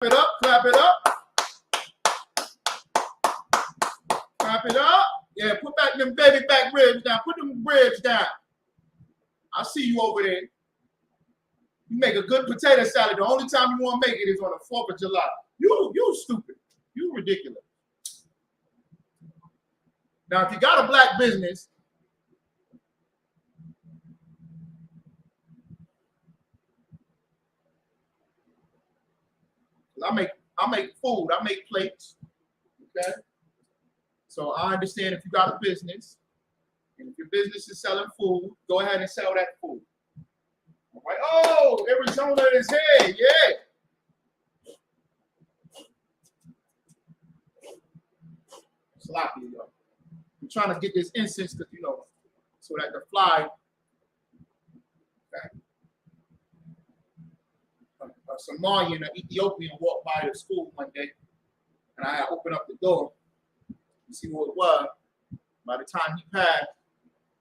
it up, clap it up. Clap it up. Yeah, put back them baby back ribs down. Put them ribs down. I see you over there. You make a good potato salad. The only time you want to make it is on the 4th of July. You stupid. You ridiculous. Now, if you got a black business, I make food. I make plates. Okay. So I understand if you got a business, and if your business is selling food, go ahead and sell that food. All right. Oh, Arizona is here. Yeah. Sloppy, yo. I'm trying to get this incense because, so that the fly. Okay. A Somalian, an Ethiopian walked by the school one day, and I opened up the door to see what it was. By the time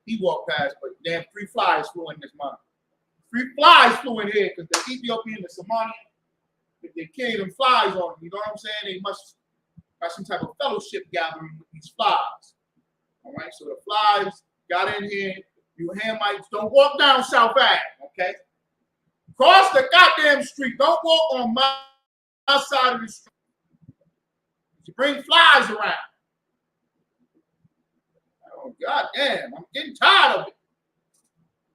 he walked past, but damn 3 flies flew in his mind. 3 flies flew in here because the Ethiopian, the Somalian, if they carry them flies on them, you know what I'm saying? They must have some type of fellowship gathering with these flies. All right, so the flies got in here. You Hamites, don't walk down South Ave, okay? Cross the goddamn street. Don't walk on my side of the street. You bring flies around. Oh, goddamn, I'm getting tired of it.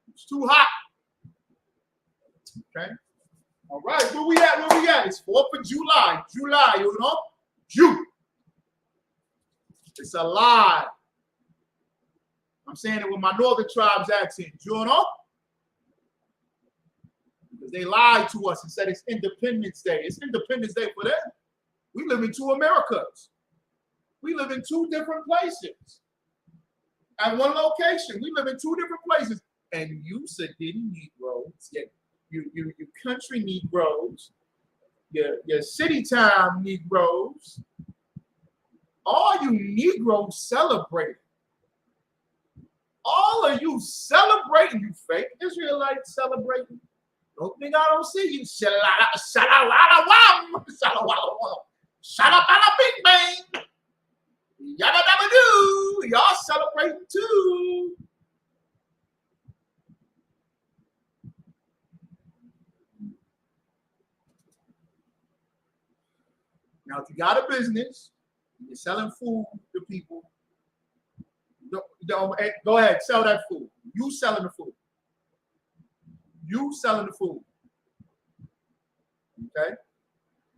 It's too hot. Okay. All right, where we at? It's 4th of July. July, you know? June. It's a lie. I'm saying it with my Northern Tribes accent. You know? Because they lied to us and said it's Independence Day. It's Independence Day for them. We live in 2 Americas. We live in 2 different places. At one location. We live in 2 different places. And you Sardinian Negroes, you country Negroes, your city time Negroes, all you Negroes celebrating. All of you celebrating, you fake Israelites celebrating. Don't think I don't see you. Shalawala big bang. Yabba dabba doo. Y'all celebrating too. Now, if you got a business, you're selling food to people, don't go ahead, sell that food. You selling the food. You selling the food. Okay?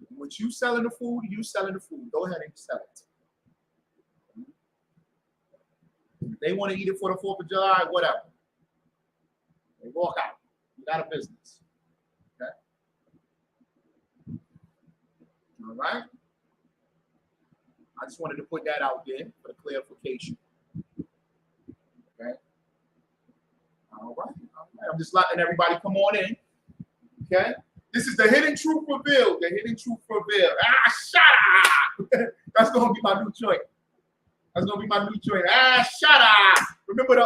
What you selling the food, you selling the food. Go ahead and sell it. If they want to eat it for the 4th of July, whatever. They walk out. You got a business. Okay? All right? I just wanted to put that out there for the clarification. Okay? All right. I'm just letting everybody come on in. Okay? This is the Hidden Truth Revealed. The Hidden Truth Revealed. Shut up! That's going to be my new joint. That's going to be my new joint. Shut up! Remember the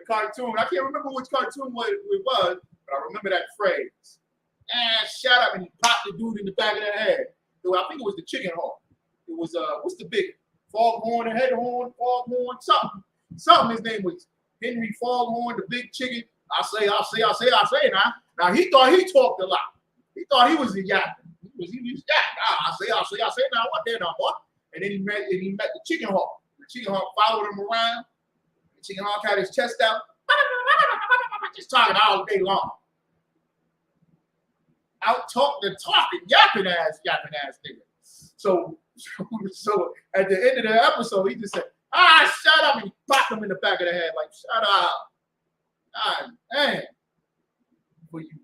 cartoon? I can't remember which cartoon it was, but I remember that phrase. Shut up! And he popped the dude in the back of the head. I think it was the chicken horn. It was, what's the big? Foghorn, head horn, foghorn, something. Something his name was. Henry Foghorn, the big chicken. I say now. Now he thought he talked a lot. He thought he was a yapping. He was yapping. I say now. What there now, boy? And then he met the chicken hawk. The chicken hawk followed him around. The chicken hawk had his chest out, just talking all day long. Out talking, yapping ass nigga. So at the end of the episode, he just said, shut up, and he popped him in the back of the head, like, shut up. God damn. For you.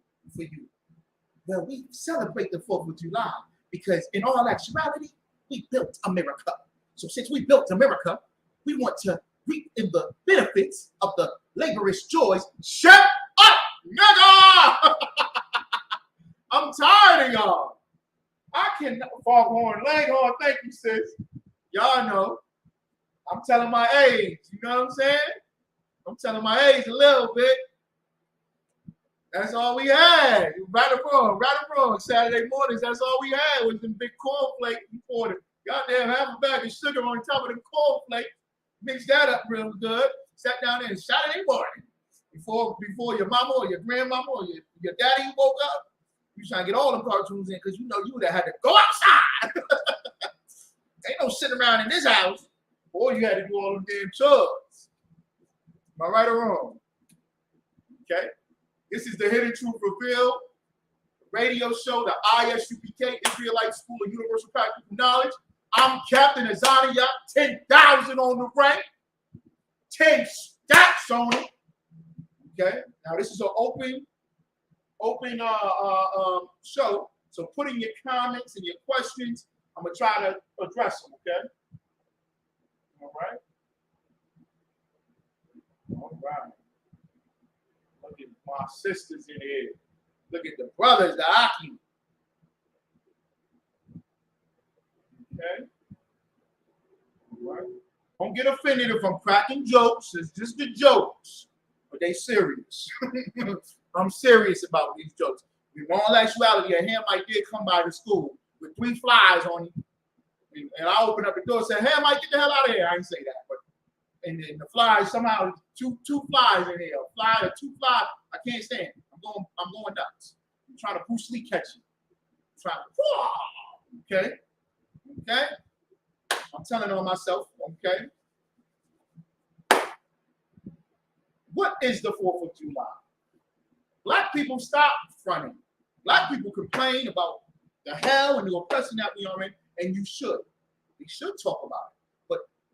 Well, we celebrate the 4th of July because in all actuality, we built America. So since we built America, we want to reap in the benefits of the laborious joys. Shut up, nigga! I'm tired of y'all. I cannot. Foghorn, Leghorn, thank you, sis. Y'all know. I'm telling my age. You know what I'm saying? I'm telling my age a little bit. That's all we had. Right or wrong. Saturday mornings, that's all we had was them big cornflakes. We poured it. Goddamn half a bag of sugar on top of the cornflakes. Mixed that up real good. Sat down there and Saturday morning. Before your mama or your grandmama or your daddy woke up, you trying to get all the cartoons in because you know you would have had to go outside. Ain't no sitting around in this house. Or you had to do all them damn chores. Am I right or wrong? Okay. This is the Hidden Truth Revealed radio show, the ISUPK, Israelite School of Universal Practical Knowledge. I'm Captain Azania, 10,000 on the rank, 10 stacks on it. Okay. Now this is an open show. So put in your comments and your questions. I'm gonna try to address them. Okay. All right. All right. Look at my sisters in here. Look at the brothers, the Aki. Okay. All right. Don't get offended if I'm cracking jokes. It's just the jokes, but they serious. I'm serious about these jokes. In all actuality, a Hamite did come by the school with 3 flies on him, and I opened up the door and said, "Hamite, get the hell out of here." I didn't say that, but and then the flies somehow two flies in here, a fly or 2 flies. I can't stand it. I'm going nuts. I'm trying to Bruce Lee catch him. Okay. I'm telling on myself. Okay. What is the 4th of July? Black people stop fronting. Black people complain about the hell and the oppression that we are in, and you should. We should talk about it.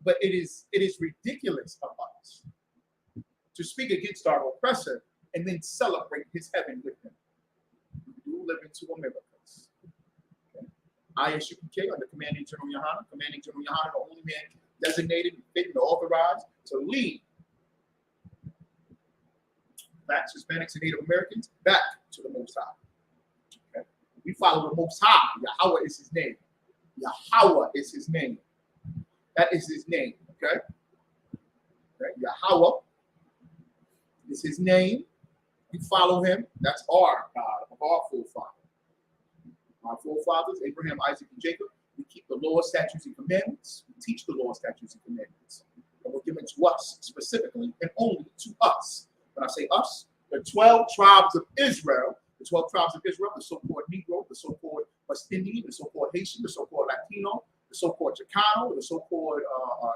But it is ridiculous of us to speak against our oppressor and then celebrate his heaven with him. We do live in 2 Americas. Okay. ISUPK under Commanding General Yohana. Commanding General Yohana, the only man designated, fit, and authorized to lead Blacks, Hispanics, and Native Americans back to the Most High. Okay. We follow the Most High. Yahweh is his name. Yahweh is his name. That is his name. Okay. Yahweh is his name. We follow him. That's our God, of our forefathers. Our forefathers, Abraham, Isaac, and Jacob. We keep the law, statutes, and commandments. We teach the law, statutes, and commandments. And we're given to us specifically and only to us. When I say us, the 12 tribes of Israel, the 12 tribes of Israel, the so-called Negro, the so-called West Indian, the so-called Haitian, the so-called Latino, the so-called Chicano, the so-called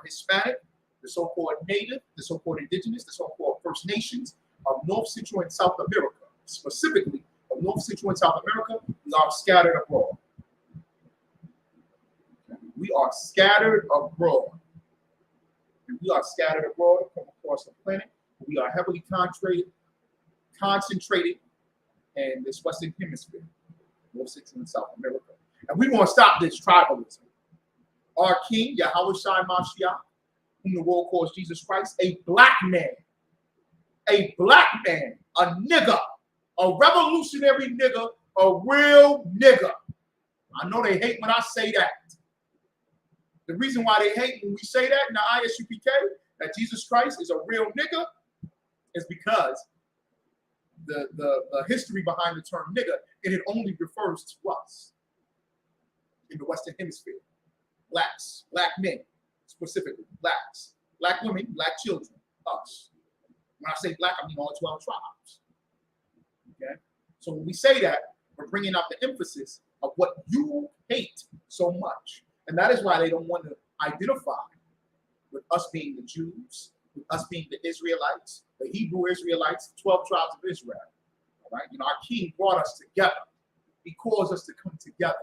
Hispanic, the so-called Native, the so-called Indigenous, the so-called First Nations of North, Central, and South America. Specifically, of North, Central, and South America, we are scattered abroad. We are scattered abroad. And we are scattered abroad from across the planet. We are heavily concentrated in this Western Hemisphere, North, Central, and South America. And we want to stop this tribalism. Our King, Yahweh Shai Mashiach, whom the world calls Jesus Christ, a black man, a nigger, a revolutionary nigger, a real nigger. I know they hate when I say that. The reason why they hate when we say that in the ISUPK, that Jesus Christ is a real nigger, is because the history behind the term nigger, and it only refers to us in the Western Hemisphere. Blacks, black men, specifically blacks, black women, black children, us. When I say black, I mean all 12 tribes. Okay? So when we say that, we're bringing out the emphasis of what you hate so much. And that is why they don't want to identify with us being the Jews, with us being the Israelites, the Hebrew Israelites, 12 tribes of Israel. All right? You know, our King brought us together. He caused us to come together.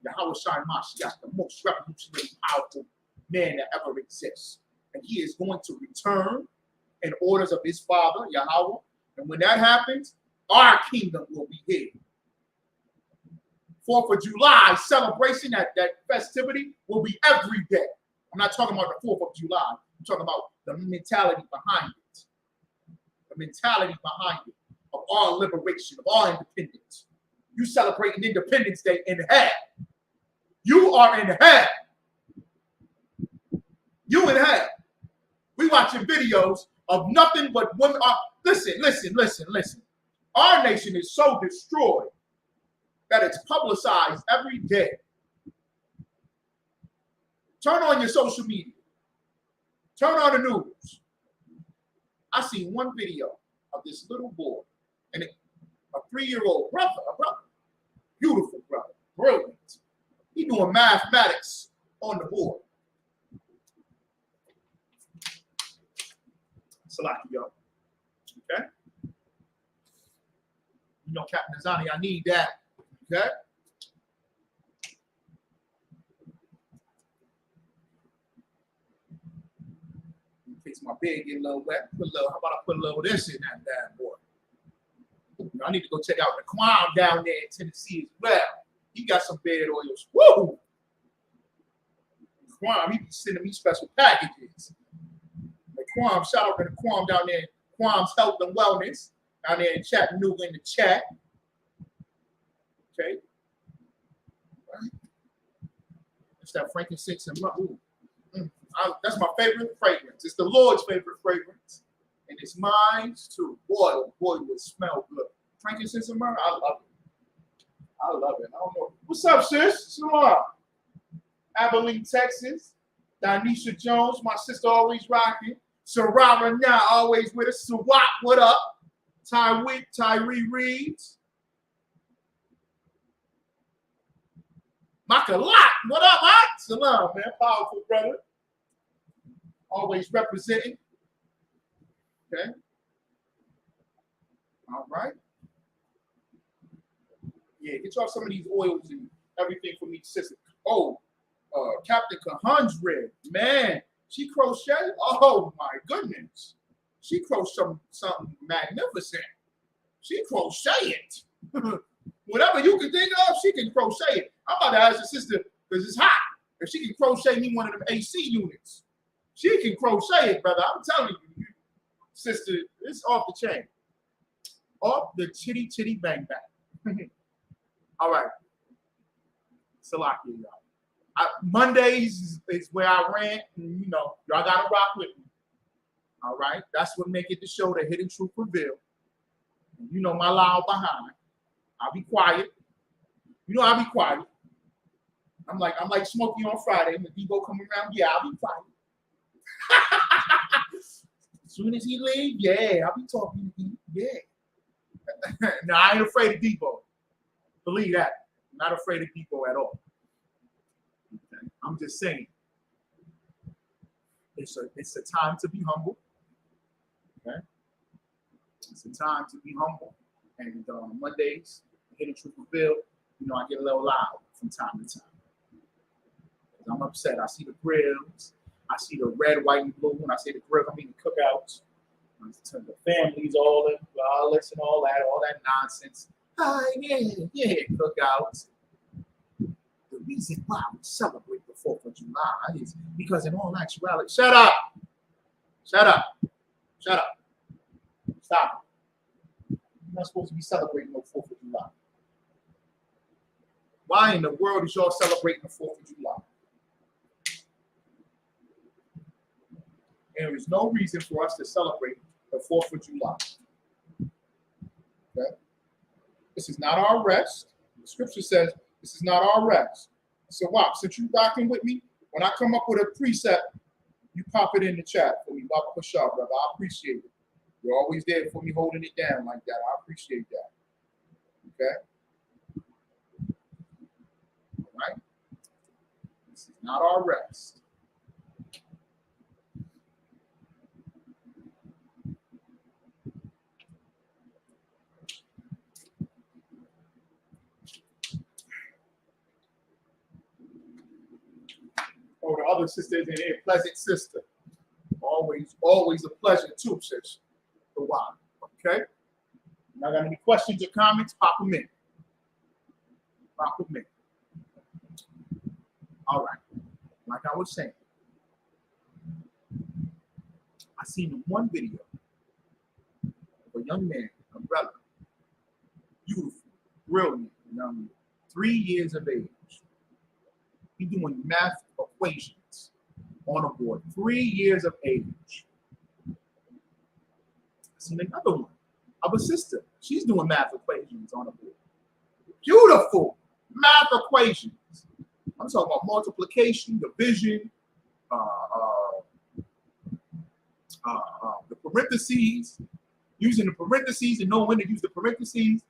Yahweh Shai Mashiach, the most revolutionary, powerful man that ever exists. And he is going to return in orders of his father, Yahweh. And when that happens, our kingdom will be here. 4th of July celebration, that festivity will be every day. I'm not talking about the 4th of July. I'm talking about the mentality behind it. The mentality behind it of our liberation, of our independence. You celebrating Independence Day in hell. You are in hell. You in hell. We watching videos of nothing but women. Listen. Our nation is so destroyed that it's publicized every day. Turn on your social media. Turn on the news. I seen one video of this little boy and a 3-year-old brother, beautiful brother, brilliant. He doing mathematics on the board. Salaki, yo. Okay? You know, Captain Azani, I need that. Okay? In case my bed get a little wet, how about I put a little of this in that bad boy? You know, I need to go check out the Quam down there in Tennessee as well. He got some bed oils. Woo! Quam, he be sending me special packages. The Quam, shout out to the Quam down there. Quam's Health and Wellness down there in Chattanooga in the chat. Okay. Right. It's that frankincense and myrrh. That's my favorite fragrance. It's the Lord's favorite fragrance. And it's mine too. Boy, oh boy, it smell good. Frankincense and myrrh, I love it. I love it. I don't know. What's up, sis? Shalom. Abilene, Texas. Danisha Jones, my sister always rocking. Sarara now always with us. Sawat, what up? Tyree Reeds. Makalat, what up, Mike? Salam, man. Powerful brother. Always representing. Okay. All right. Yeah, get y'all some of these oils and everything for me, sister. Oh, Captain Kahundred, man, she crochet. Oh my goodness, she crochet something magnificent. She crochet it. Whatever you can think of, she can crochet it. I'm about to ask your sister because it's hot. If she can crochet me one of them AC units, she can crochet it, brother. I'm telling you, sister, it's off the chain. Off the chitty bang bang. All right. Salaki, y'all. Mondays is where I rant, and you know, y'all gotta rock with me. All right. That's what make it the show, the Hidden Truth Reveal. You know my loud behind. I'll be quiet. You know I'll be quiet. I'm like Smokey on Friday. When Debo come around, yeah, I'll be quiet. As soon as he leave, yeah, I'll be talking to him. Yeah. No, I ain't afraid of Debo. Believe that. I'm not afraid of Debo at all. Okay. I'm just saying. It's a time to be humble. Okay. It's a time to be humble. And Mondays, Hidden Truth Reveal, you know, I get a little loud from time to time. I'm upset. I see the grills. I see the red, white, and blue. When I say the grill, I mean the cookouts. The families, all that nonsense. Yeah, cookouts. The reason why we celebrate the 4th of July is because in all actuality, shut up. Stop. You're not supposed to be celebrating the 4th of July. Why in the world is y'all celebrating the 4th of July? There is no reason for us to celebrate the 4th of July. Okay? This is not our rest. The scripture says this is not our rest. So, wow, since you're rocking with me, when I come up with a precept, you pop it in the chat for me. Baba Pashar, brother. I appreciate it. You're always there for me holding it down like that. I appreciate that. Okay? All right? This is not our rest. Oh, the other sisters in here, pleasant sister. Always a pleasure too, sis. For a while. Okay? Now, got any questions or comments? Pop them in. All right. Like I was saying, I seen one video of a young man, a brother, beautiful, brilliant, young man, 3 years of age. He doing math equations on a board. 3 years of age. I seen another one of a sister, She's doing math equations on a board. Beautiful math equations. I'm talking about multiplication, division, the parentheses, using the parentheses and knowing when to use the parentheses,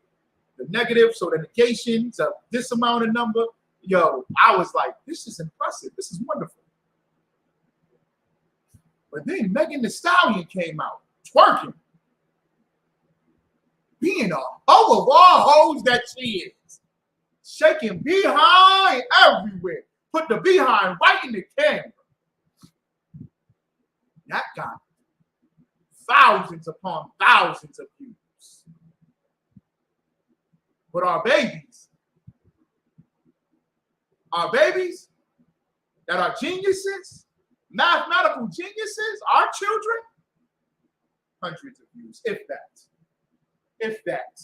the negative, so the negations of this amount of number. Yo, I was like, this is impressive. This is wonderful. But then Megan Thee Stallion came out, twerking, being a hoe of all hoes that she is, shaking behind everywhere, put the behind right in the camera. That got thousands upon thousands of views. But our babies that are geniuses, mathematical geniuses, our children, hundreds of views, if that. If that.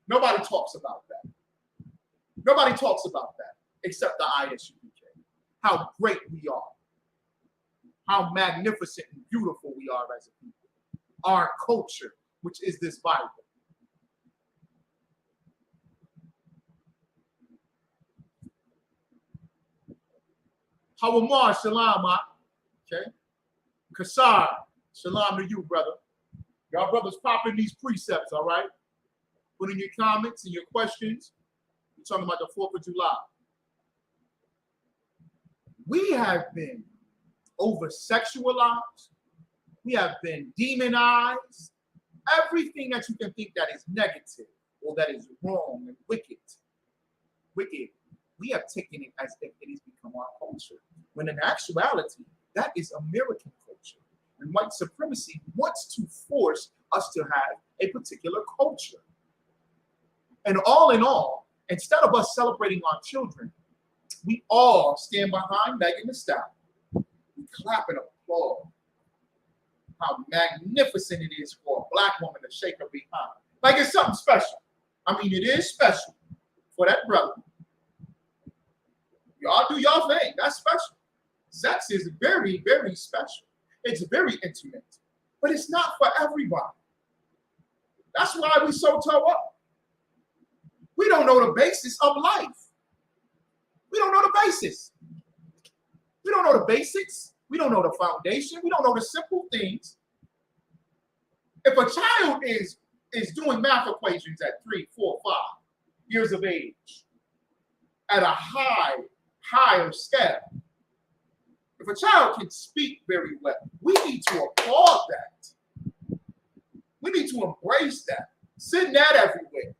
Nobody talks about that. Nobody talks about that except the ISUPK. How great we are. How magnificent and beautiful we are as a people. Our culture, which is this Bible. Hawamar, shalom, okay? Kasar, shalom to you, brother. Y'all brothers popping these precepts, all right? Put in your comments and your questions. We're talking about the 4th of July. We have been over-sexualized. We have been demonized. Everything that you can think that is negative or that is wrong and wicked, we have taken it as if it has become our culture. When in actuality, that is American culture. And white supremacy wants to force us to have a particular culture. And all in all, instead of us celebrating our children, we all stand behind Megan Thee Stallion. We clap and applaud how magnificent it is for a black woman to shake her behind. Like it's something special. I mean, it is special for that brother. Y'all do y'all thing. That's special. Sex is very, very special. It's very intimate. But it's not for everybody. That's why we so toe up. We don't know the basis of life. We don't know the basis. We don't know the basics. We don't know the foundation. We don't know the simple things. If a child is doing math equations at 3, 4, 5 years of age at a higher scale, if a child can speak very well, we need to applaud that. We need to embrace that. Send that everywhere.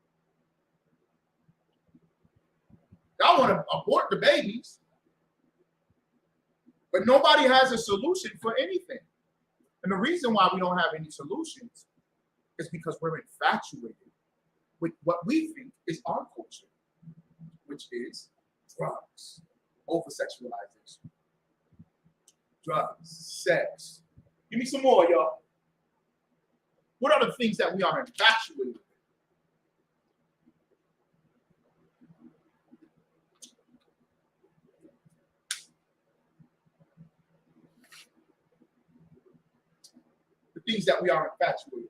Y'all want to abort the babies, but nobody has a solution for anything. And the reason why we don't have any solutions is because we're infatuated with what we think is our culture, which is drugs, over-sexualization, drugs, sex. Give me some more, y'all. What are the things that we are infatuated with? The things that we are infatuated with.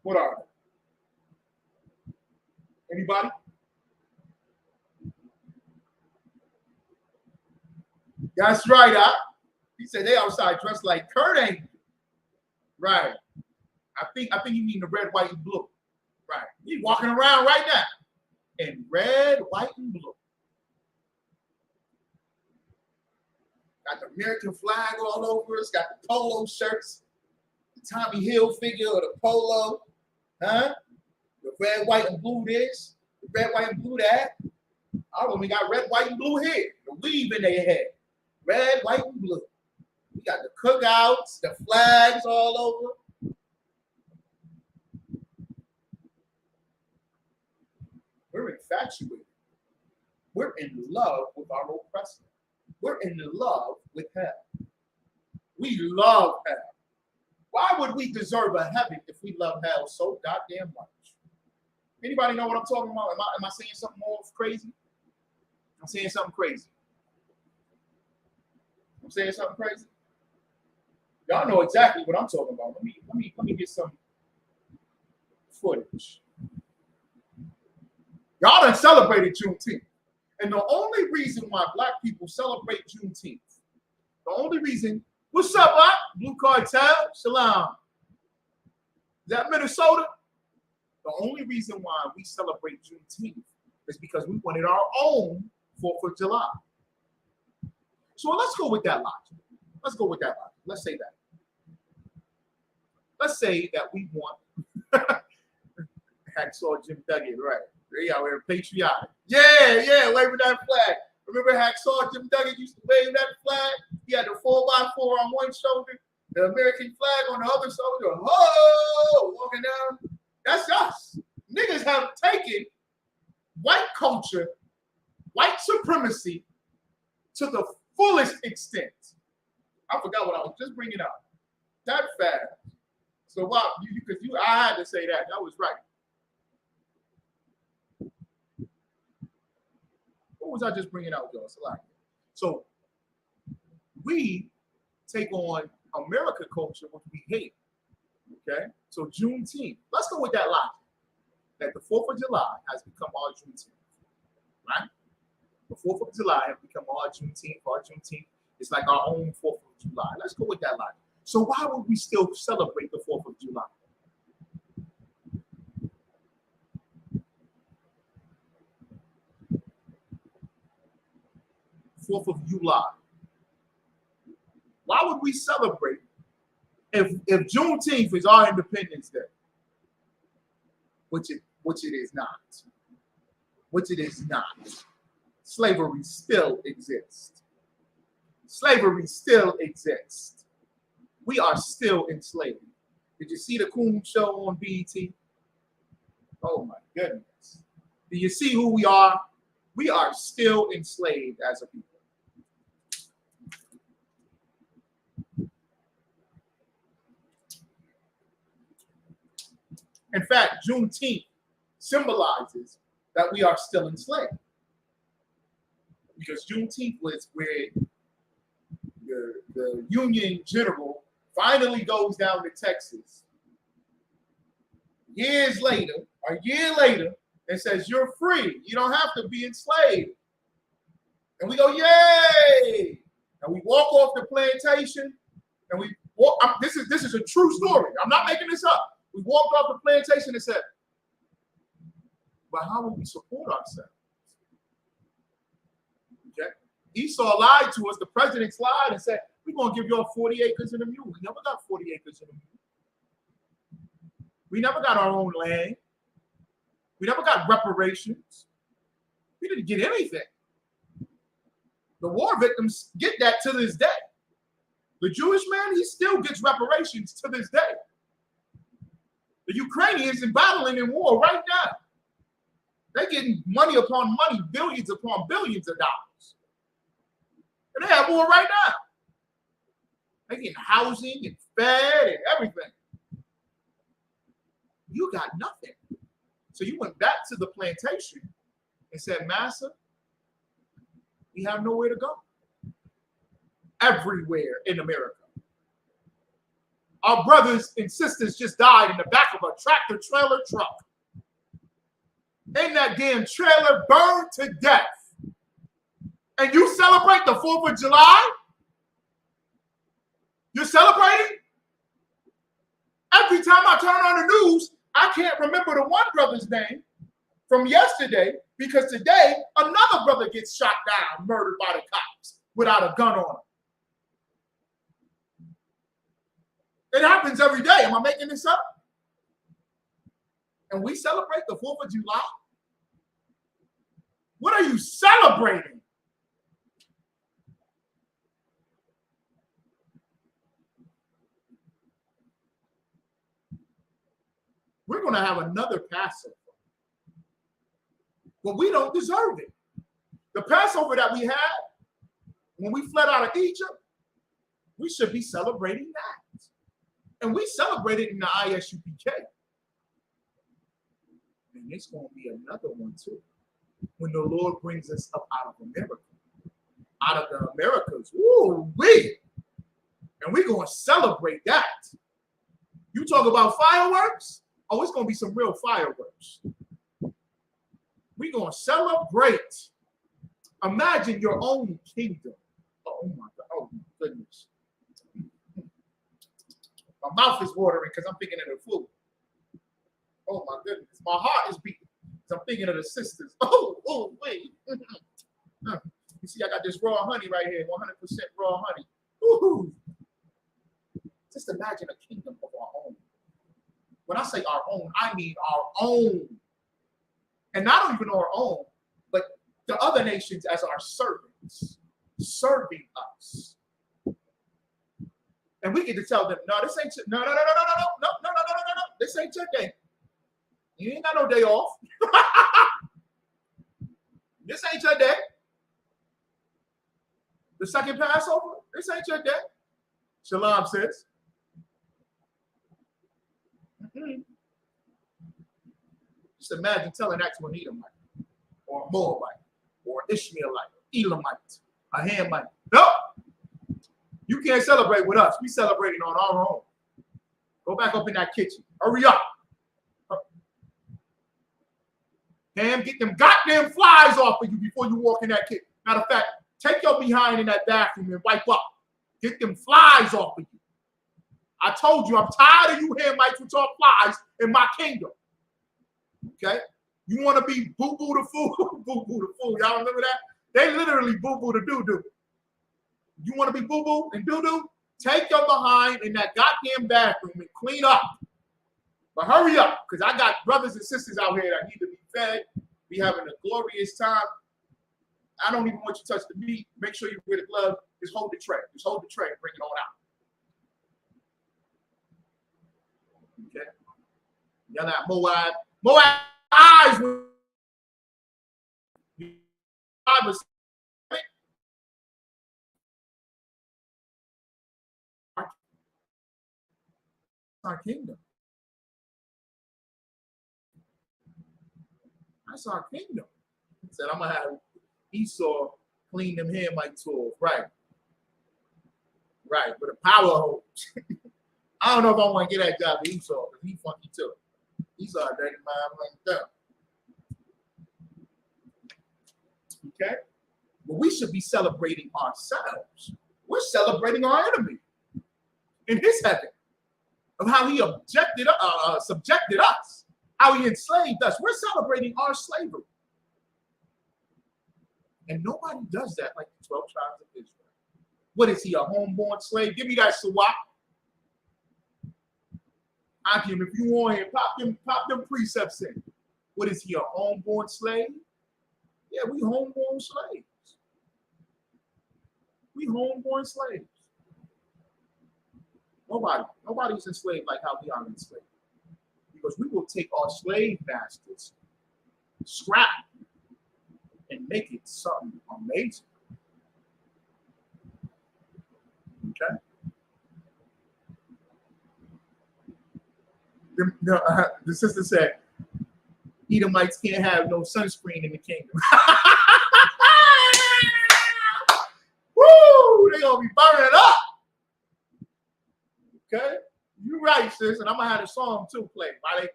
What are they? Anybody? That's right, he said they outside dressed like Kurt Angle. Right. I think you mean the red, white, and blue. Right. He's walking around right now in red, white, and blue. Got the American flag all over us, got the polo shirts, the Tommy Hill figure of the polo. Huh? The red, white, and blue this, the red, white, and blue that. Our women got red, white, and blue hair. The weave in their head. Red, white, and blue. We got the cookouts, the flags all over. We're infatuated. We're in love with our oppressor. We're in love with hell. We love hell. Why would we deserve a heaven if we love hell so goddamn much? Anybody know what I'm talking about? Am I saying something more crazy? I'm saying something crazy. I'm saying something crazy. Y'all know exactly what I'm talking about. Let me get some footage. Y'all done celebrated Juneteenth. And the only reason why black people celebrate Juneteenth, the only reason, what's up, Blue Cartel, Shalom. Is that Minnesota? The only reason why we celebrate Juneteenth is because we wanted our own 4th of July. So let's go with that logic. Let's go with that logic. Let's say that. Let's say that we want Hacksaw Jim Duggan, right? They out here patriotic. Yeah, waving that flag. Remember Hacksaw Jim Duggan used to wave that flag? He had the 4x4 on one shoulder, the American flag on the other shoulder. Oh, walking down. That's us. Niggas have taken white culture, white supremacy to the fullest extent. I forgot what I was just bringing up. That fast. So why? Because I had to say that. That was right. What was I just bringing out, y'all? So we take on American culture, which we hate. Okay? So Juneteenth. Let's go with that logic. That the 4th of July has become our Juneteenth. Right? The 4th of July has become our Juneteenth. Our Juneteenth is like our own 4th of July. Let's go with that logic. So why would we still celebrate the 4th of July? Fourth of July. Why would we celebrate if Juneteenth is our Independence Day? Which it is not. Which it is not. Slavery still exists. Slavery still exists. We are still enslaved. Did you see the Coon show on BET? Oh my goodness. Do you see who we are? We are still enslaved as a people. In fact, Juneteenth symbolizes that we are still enslaved. Because Juneteenth was where the Union General finally goes down to Texas a year later, and says, you're free. You don't have to be enslaved. And we go, yay! And we walk off the plantation, and we walk. This is a true story. I'm not making this up. We walked off the plantation and said, but how will we support ourselves? Okay? Esau lied to us. The president lied and said, we're going to give y'all 40 acres and a mule. We never got 40 acres and a mule. We never got our own land. We never got reparations. We didn't get anything. The war victims get that to this day. The Jewish man, he still gets reparations to this day. The Ukrainians are battling in war right now. They're getting money upon money, billions upon billions of dollars. And they have war right now. They're getting housing and fed and everything. You got nothing. So you went back to the plantation and said, Master, we have nowhere to go. Everywhere in America. Our brothers and sisters just died in the back of a tractor trailer truck. And that damn trailer burned to death. And you celebrate the 4th of July? You're celebrating? Every time I turn on the news, I can't remember the one brother's name from yesterday because today another brother gets shot down, murdered by the cops without a gun on him. It happens every day. Am I making this up? And we celebrate the 4th of July? What are you celebrating? We're going to have another Passover. But we don't deserve it. The Passover that we had when we fled out of Egypt, we should be celebrating that. And we celebrated in the ISUPK. And it's going to be another one too. When the Lord brings us up out of America. Out of the Americas. Woo-wee. And we're going to celebrate that. You talk about fireworks? Oh, it's going to be some real fireworks. We're going to celebrate. Imagine your own kingdom. Oh, my God. Oh, my goodness. My mouth is watering because I'm thinking of the food. Oh, my goodness. My heart is beating because I'm thinking of the sisters. Oh, wait. You see, I got this raw honey right here, 100% raw honey. Woo-hoo. Just imagine a kingdom of our own. When I say our own, I mean our own. And not even our own, but the other nations as our servants, serving us. And we get to tell them, no, this ain't no. This ain't your day. You ain't got no day off. This ain't your day. The second Passover, this ain't your day. Shalom, sis. Just imagine telling that to an Edomite, or a Moabite, or an Ishmaelite, Elamite, a Hamite. No, you can't celebrate with us. We celebrating on our own. Go back up in that kitchen. Hurry up. Ham, get them goddamn flies off of you before you walk in that kitchen. Matter of fact, take your behind in that bathroom and wipe up. Get them flies off of you. I told you, I'm tired of you Hamites with your flies in my kingdom. Okay? You want to be boo-boo the fool? Boo-boo the fool. Y'all remember that? They literally boo-boo the doo-doo. You want to be boo-boo and doo-doo? Take your behind in that goddamn bathroom and clean up. But hurry up, because I got brothers and sisters out here that need to be fed, be having a glorious time. I don't even want you to touch the meat. Make sure you wear the glove. Just hold the tray. Just hold the tray and bring it on out. Okay? Y'all not Moab. Moab eyes. Our kingdom. That's our kingdom. He said, I'm going to have Esau clean them Hamites off. Right. Right. With a power hose. I don't know if I want to get that job to Esau because he's funky too. Esau a dirty mind like that. Okay? But we should be celebrating ourselves. We're celebrating our enemy in his heaven of how he subjected us, how he enslaved us. We're celebrating our slavery. And nobody does that like the 12 tribes of Israel. What is he, a homeborn slave? Give me that sawak. Akim, if you want him, pop them precepts in. What is he, a homeborn slave? Yeah, we homeborn slaves. We homeborn slaves. Nobody's enslaved like how we are enslaved. Because we will take our slave masters, scrap, and make it something amazing. Okay? The sister said, Edomites can't have no sunscreen in the kingdom. Woo! They're going to be burning up. Okay? You're right, sis. And I'm going to have the song too play. Right?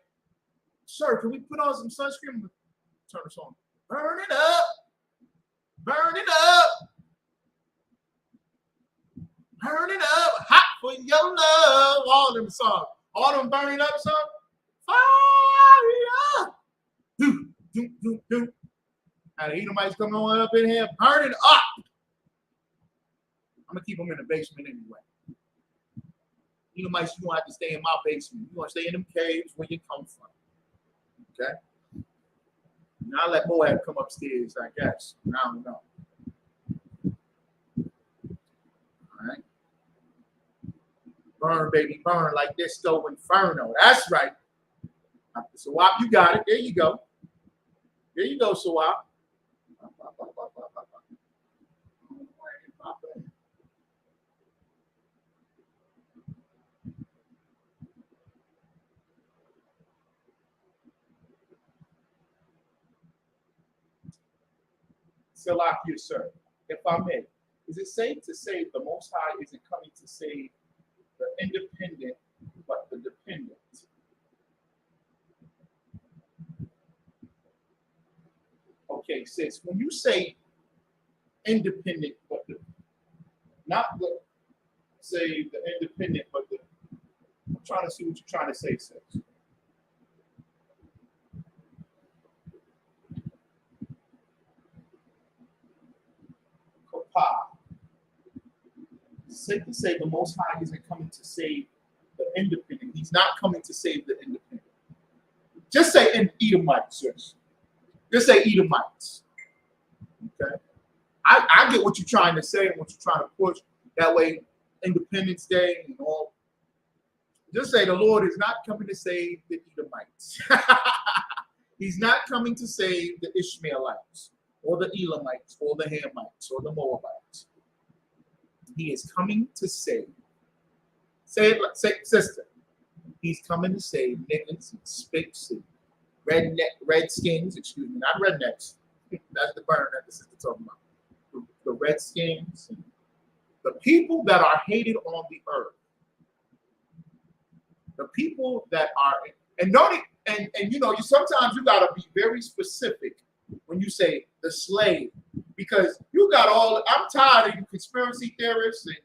Sir, can we put on some sunscreen? Turn the song. Burn it up. Burn it up. Burn it up. Hot for your love. All them songs. All them burning up songs. Fire up. Do, do, do, do. And the Edomites coming on up in here. Burn it up. I'm going to keep them in the basement anyway. Edomites, you don't have to stay in my basement. You're going to stay in them caves where you come from. Okay? Now I let Moab come upstairs, I guess. I don't know. All right. Burn, baby, burn like this stove inferno. That's right. Sawap, you got it. There you go. There you go, Sawap. Syracuse, sir, if I may, is it safe to say the Most High isn't coming to save the independent, but the dependent? Okay, sis, when you say independent, but not the, say the independent, but the, I'm trying to see what you're trying to say, sis. Safe to say the Most High isn't coming to save the independent. He's not coming to save the independent. Just say Edomites, sis. Just say Edomites. Okay. I get what you're trying to say and what you're trying to push. That way, Independence Day and all. Just say the Lord is not coming to save the Edomites. He's not coming to save the Ishmaelites or the Elamites or the Hamites or the Moabites. He is coming to save. Say it, say, sister. He's coming to save niggas and spicks and redskins, excuse me, not rednecks. That's the burner that the sister talking about. The redskins and the people that are hated on the earth. The people that are, and you know, sometimes you gotta be very specific when you say the slave, because you got all. I'm tired of you conspiracy theorists and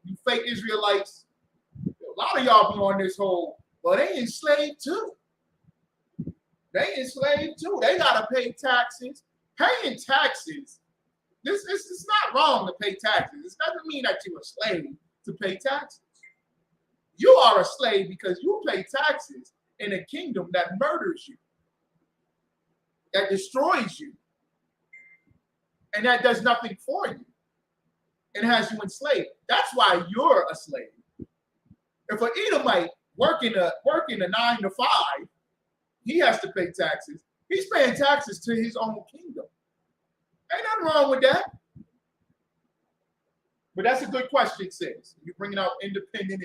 you fake Israelites. A lot of y'all be on this whole, well, they enslaved too. They enslaved too. They gotta pay taxes. Paying taxes. It's not wrong to pay taxes. It doesn't mean that you're a slave to pay taxes. You are a slave because you pay taxes in a kingdom that murders you, that destroys you, and that does nothing for you, and has you enslaved. That's why you're a slave. If an Edomite working a 9 to 5, he has to pay taxes. He's paying taxes to his own kingdom. Ain't nothing wrong with that. But that's a good question, sis. You're bringing out independent.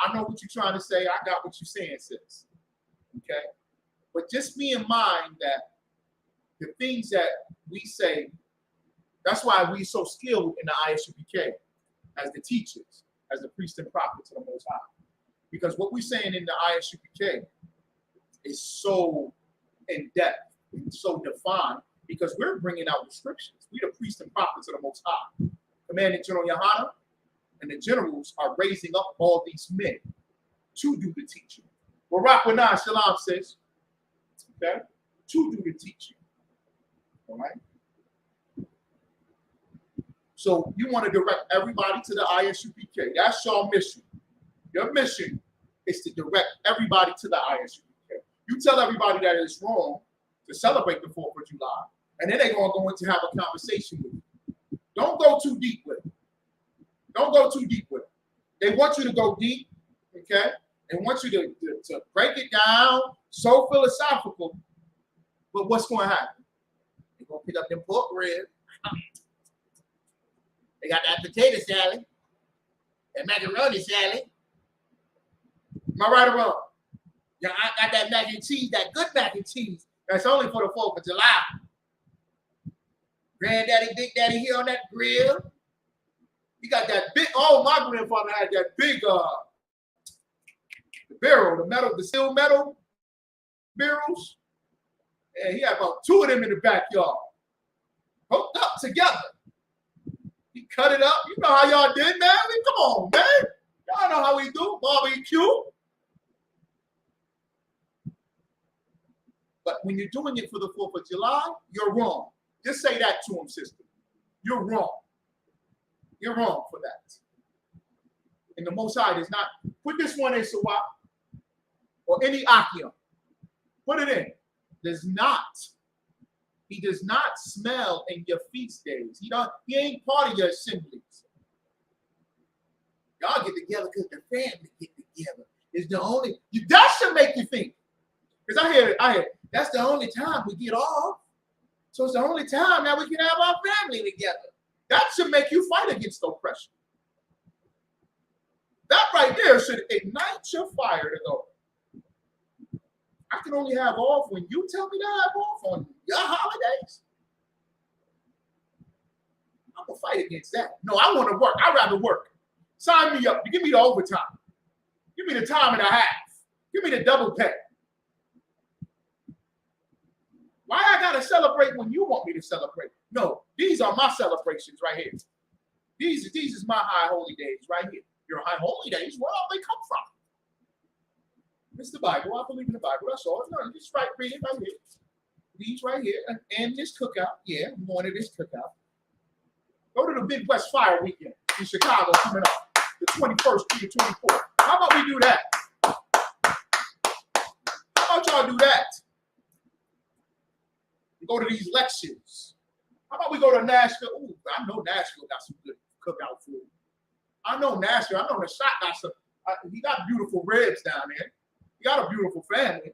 I know what you're trying to say. I got what you're saying, sis. Okay? But just be in mind that the things that we say, that's why we're so skilled in the ISUPK as the teachers, as the priests and prophets of the Most High. Because what we're saying in the ISUPK is so in-depth, so defined, because we're bringing out the scriptures. We're the priests and prophets of the Most High. Commanding General Yohana and the generals are raising up all these men to do the teaching. Well, Rakwanah Shalom says, okay, to do the teaching. All right? So you want to direct everybody to the ISUPK. That's your mission. Your mission is to direct everybody to the ISUPK. You tell everybody that it's wrong to celebrate the 4th of July, and then they're going to go in to have a conversation with you. Don't go too deep with it. Don't go too deep with it. They want you to go deep, okay? They want you to break it down, so philosophical. But what's going to happen? They're going to pick up them pork ribs. They got that potato salad, that macaroni salad. Am I right or wrong? Yeah, I got that mac and cheese, that good mac and cheese. That's only for the 4th of July. Granddaddy, Big Daddy here on that grill. He got that big, oh, my grandfather had that big the barrel, the steel metal barrels. And he had about 2 of them in the backyard. Hooked up together. He cut it up. You know how y'all did, man? I mean, come on, man. Y'all know how we do. Barbecue. But when you're doing it for the 4th of July, you're wrong. Just say that to him, sister. You're wrong. You're wrong for that. And the Most High does not put this one in Sawat or any Akim. Put it in. He does not smell in your feast days. He ain't part of your assemblies. Y'all get together because the family get together. It's the only, that should make you think. Because I hear, that's the only time we get off. So it's the only time that we can have our family together. That should make you fight against oppression. That right there should ignite your fire to go, I can only have off when you tell me to have off on your holidays. I'm going to fight against that. No, I want to work. I'd rather work. Sign me up. Give me the overtime. Give me the time and a half. Give me the double pay. Why I gotta celebrate when you want me to celebrate? No, these are my celebrations right here. These is my high holy days right here. Your high holy days, where all they come from? It's the Bible. I believe in the Bible. That's all. No, just read it right here. These right here. And this cookout. Yeah, I'm going to this cookout. Go to the Midwest Fire Weekend in Chicago coming up. The 21st through the 24th. How about we do that? How about y'all do that? Go to these lectures. How about we go to Nashville? Ooh, I know Nashville got some good cookout food. I know Nashville. I know the shot got some. He got beautiful ribs down there. He got a beautiful family.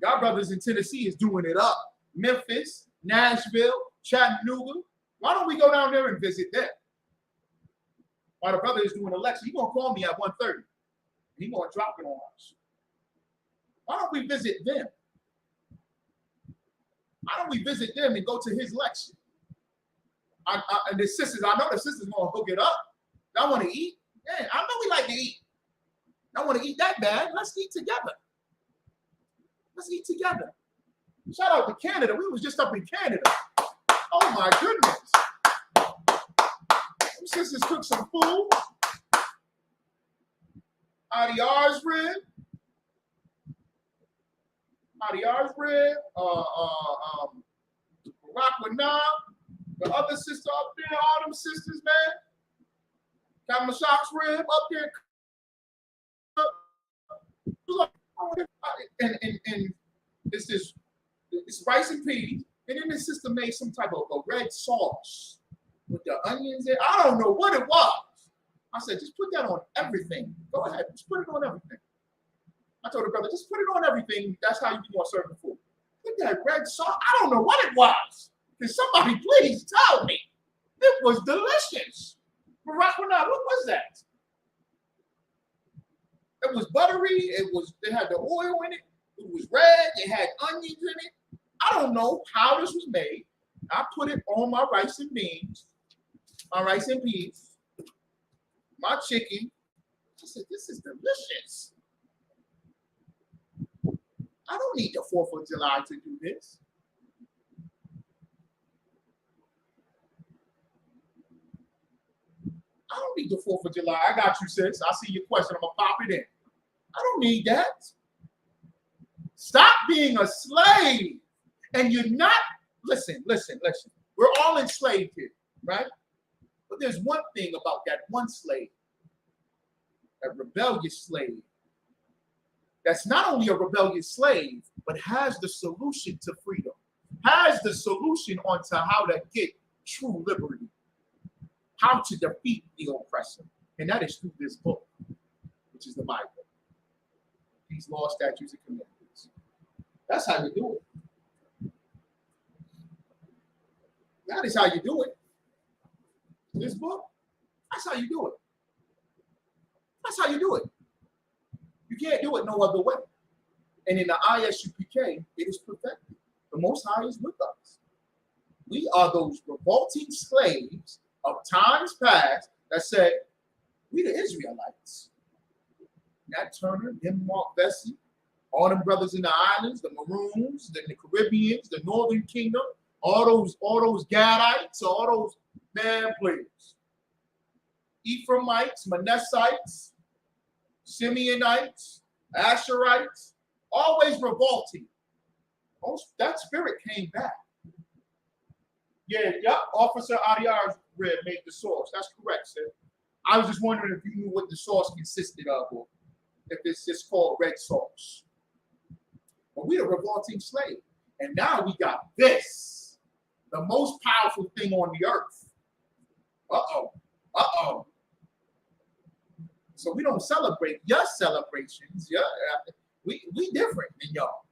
Y'all brothers in Tennessee is doing it up. Memphis, Nashville, Chattanooga. Why don't we go down there and visit them? While the brother is doing a lecture, he's going to call me at 1:30. He's going to drop it on us. Why don't we visit them? Why don't we visit them and go to his lecture? And the sisters, I know the sisters going to hook it up. Y'all want to eat? Yeah, I know we like to eat. I want to eat that bad. Let's eat together. Let's eat together. Shout out to Canada. We was just up in Canada. Oh my goodness. Them sisters cooked some food. Adiar's rib. Adiar's rib. Rakwana. The other sister up there. All them sisters, man. Kamashak's rib up there. And it's rice and peas, and then the sister made some type of a red sauce with the onions in. I don't know what it was. I said, just put that on everything. Go ahead, just put it on everything. I told the brother, just put it on everything. That's how you want to serve the food. Put that red sauce. I don't know what it was. Can somebody please tell me? It was delicious. Barakwana, what was that? It was buttery. It had the oil in it. It was red. It had onions in it. I don't know how this was made. I put it on my rice and beans, my rice and peas, my chicken. I said, this is delicious. I don't need the 4th of July to do this. I don't need the 4th of July. I got you, sis. I see your question. I'm going to pop it in. I don't need that. Stop being a slave. And you're not, listen. We're all enslaved here, right? But there's one thing about that one slave, that rebellious slave, that's not only a rebellious slave, but has the solution to freedom, has the solution onto how to get true liberty, how to defeat the oppressor. And that is through this book, which is the Bible. These laws, statutes, and commandments. That's how you do it. That is how you do it. This book, that's how you do it. That's how you do it. You can't do it no other way. And in the ISUPK, it is perfected. The Most High is with us. We are those revolting slaves of times past that said, we the Israelites. Nat Turner, them Mark Vesey, all them brothers in the islands, the Maroons, the Caribbeans, the Northern Kingdom, all those Gadites, all those man players. Ephraimites, Manassites, Simeonites, Asherites, always revolting. That spirit came back. Yeah, Officer Adiar's rib made the sauce. That's correct, sir. I was just wondering if you knew what the sauce consisted of, or if it's just called red sauce. But we're a revolting slave. And now we got this. The most powerful thing on the earth. So we don't celebrate your celebrations. Yeah, we different than y'all.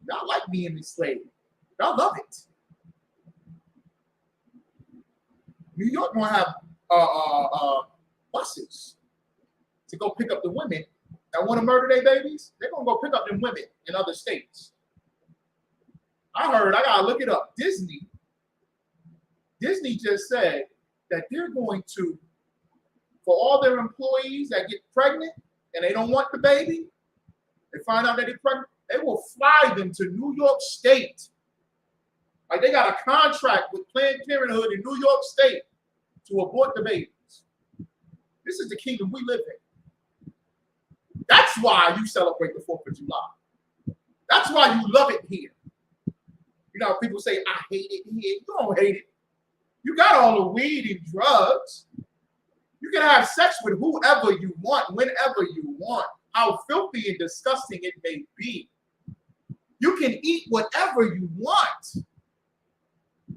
Y'all like being enslaved. Y'all love it. New York gonna have buses to go pick up the women that want to murder their babies. They're gonna go pick up them women in other states. I gotta look it up. Disney just said that they're going to, for all their employees that get pregnant and they don't want the baby, they find out that they're pregnant, They will fly them to New York State. Like they got a contract with Planned Parenthood in New York State to abort the babies. This is the kingdom we live in. That's why you celebrate the 4th of July. That's why you love it here. You know, people say, I hate it here. You don't hate it. You got all the weed and drugs. You can have sex with whoever you want, whenever you want, how filthy and disgusting it may be. You can eat whatever you want.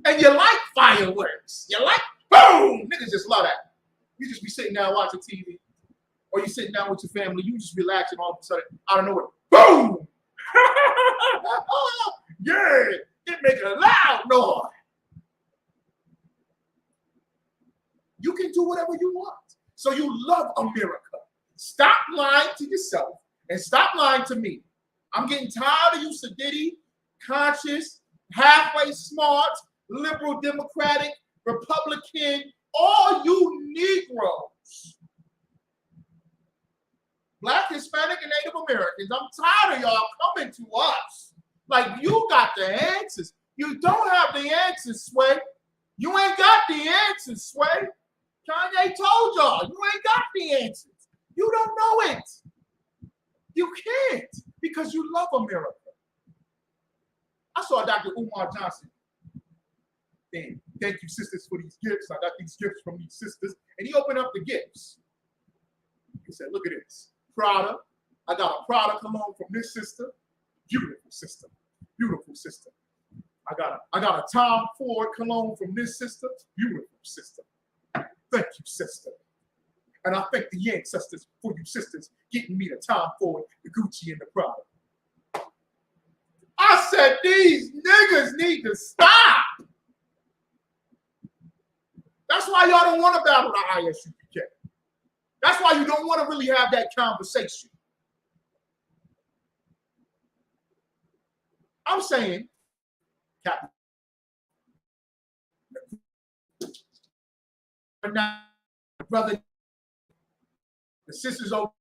And you like fireworks. You like, boom! Niggas just love that. You just be sitting down watching TV. Or you sitting down with your family, you just relaxing, all of a sudden, out of nowhere, boom! Yeah, it makes a loud noise. You can do whatever you want. So you love America. Stop lying to yourself and stop lying to me. I'm getting tired of you sedity, conscious, halfway smart, liberal, democratic, Republican, all you Negroes. Black, Hispanic, and Native Americans. I'm tired of y'all coming to us. Like you got the answers. You don't have the answers, Sway. You ain't got the answers, Sway. Kanye told y'all, you ain't got the answers. You don't know it. You can't because you love America. I saw Dr. Umar Johnson. And thank you, sisters, for these gifts. I got these gifts from these sisters. And he opened up the gifts. He said, look at this. Prada. I got a Prada cologne from this sister. Beautiful sister. Beautiful sister. I got a Tom Ford cologne from this sister. Beautiful sister. Thank you, sister. And I thank the ancestors for you sisters getting me the Tom Ford, the Gucci, and the Prada. I said, these niggas need to stop. That's why y'all don't want to battle the ISUPK. That's why you don't want to really have that conversation. I'm saying, Captain, brother, the sisters over.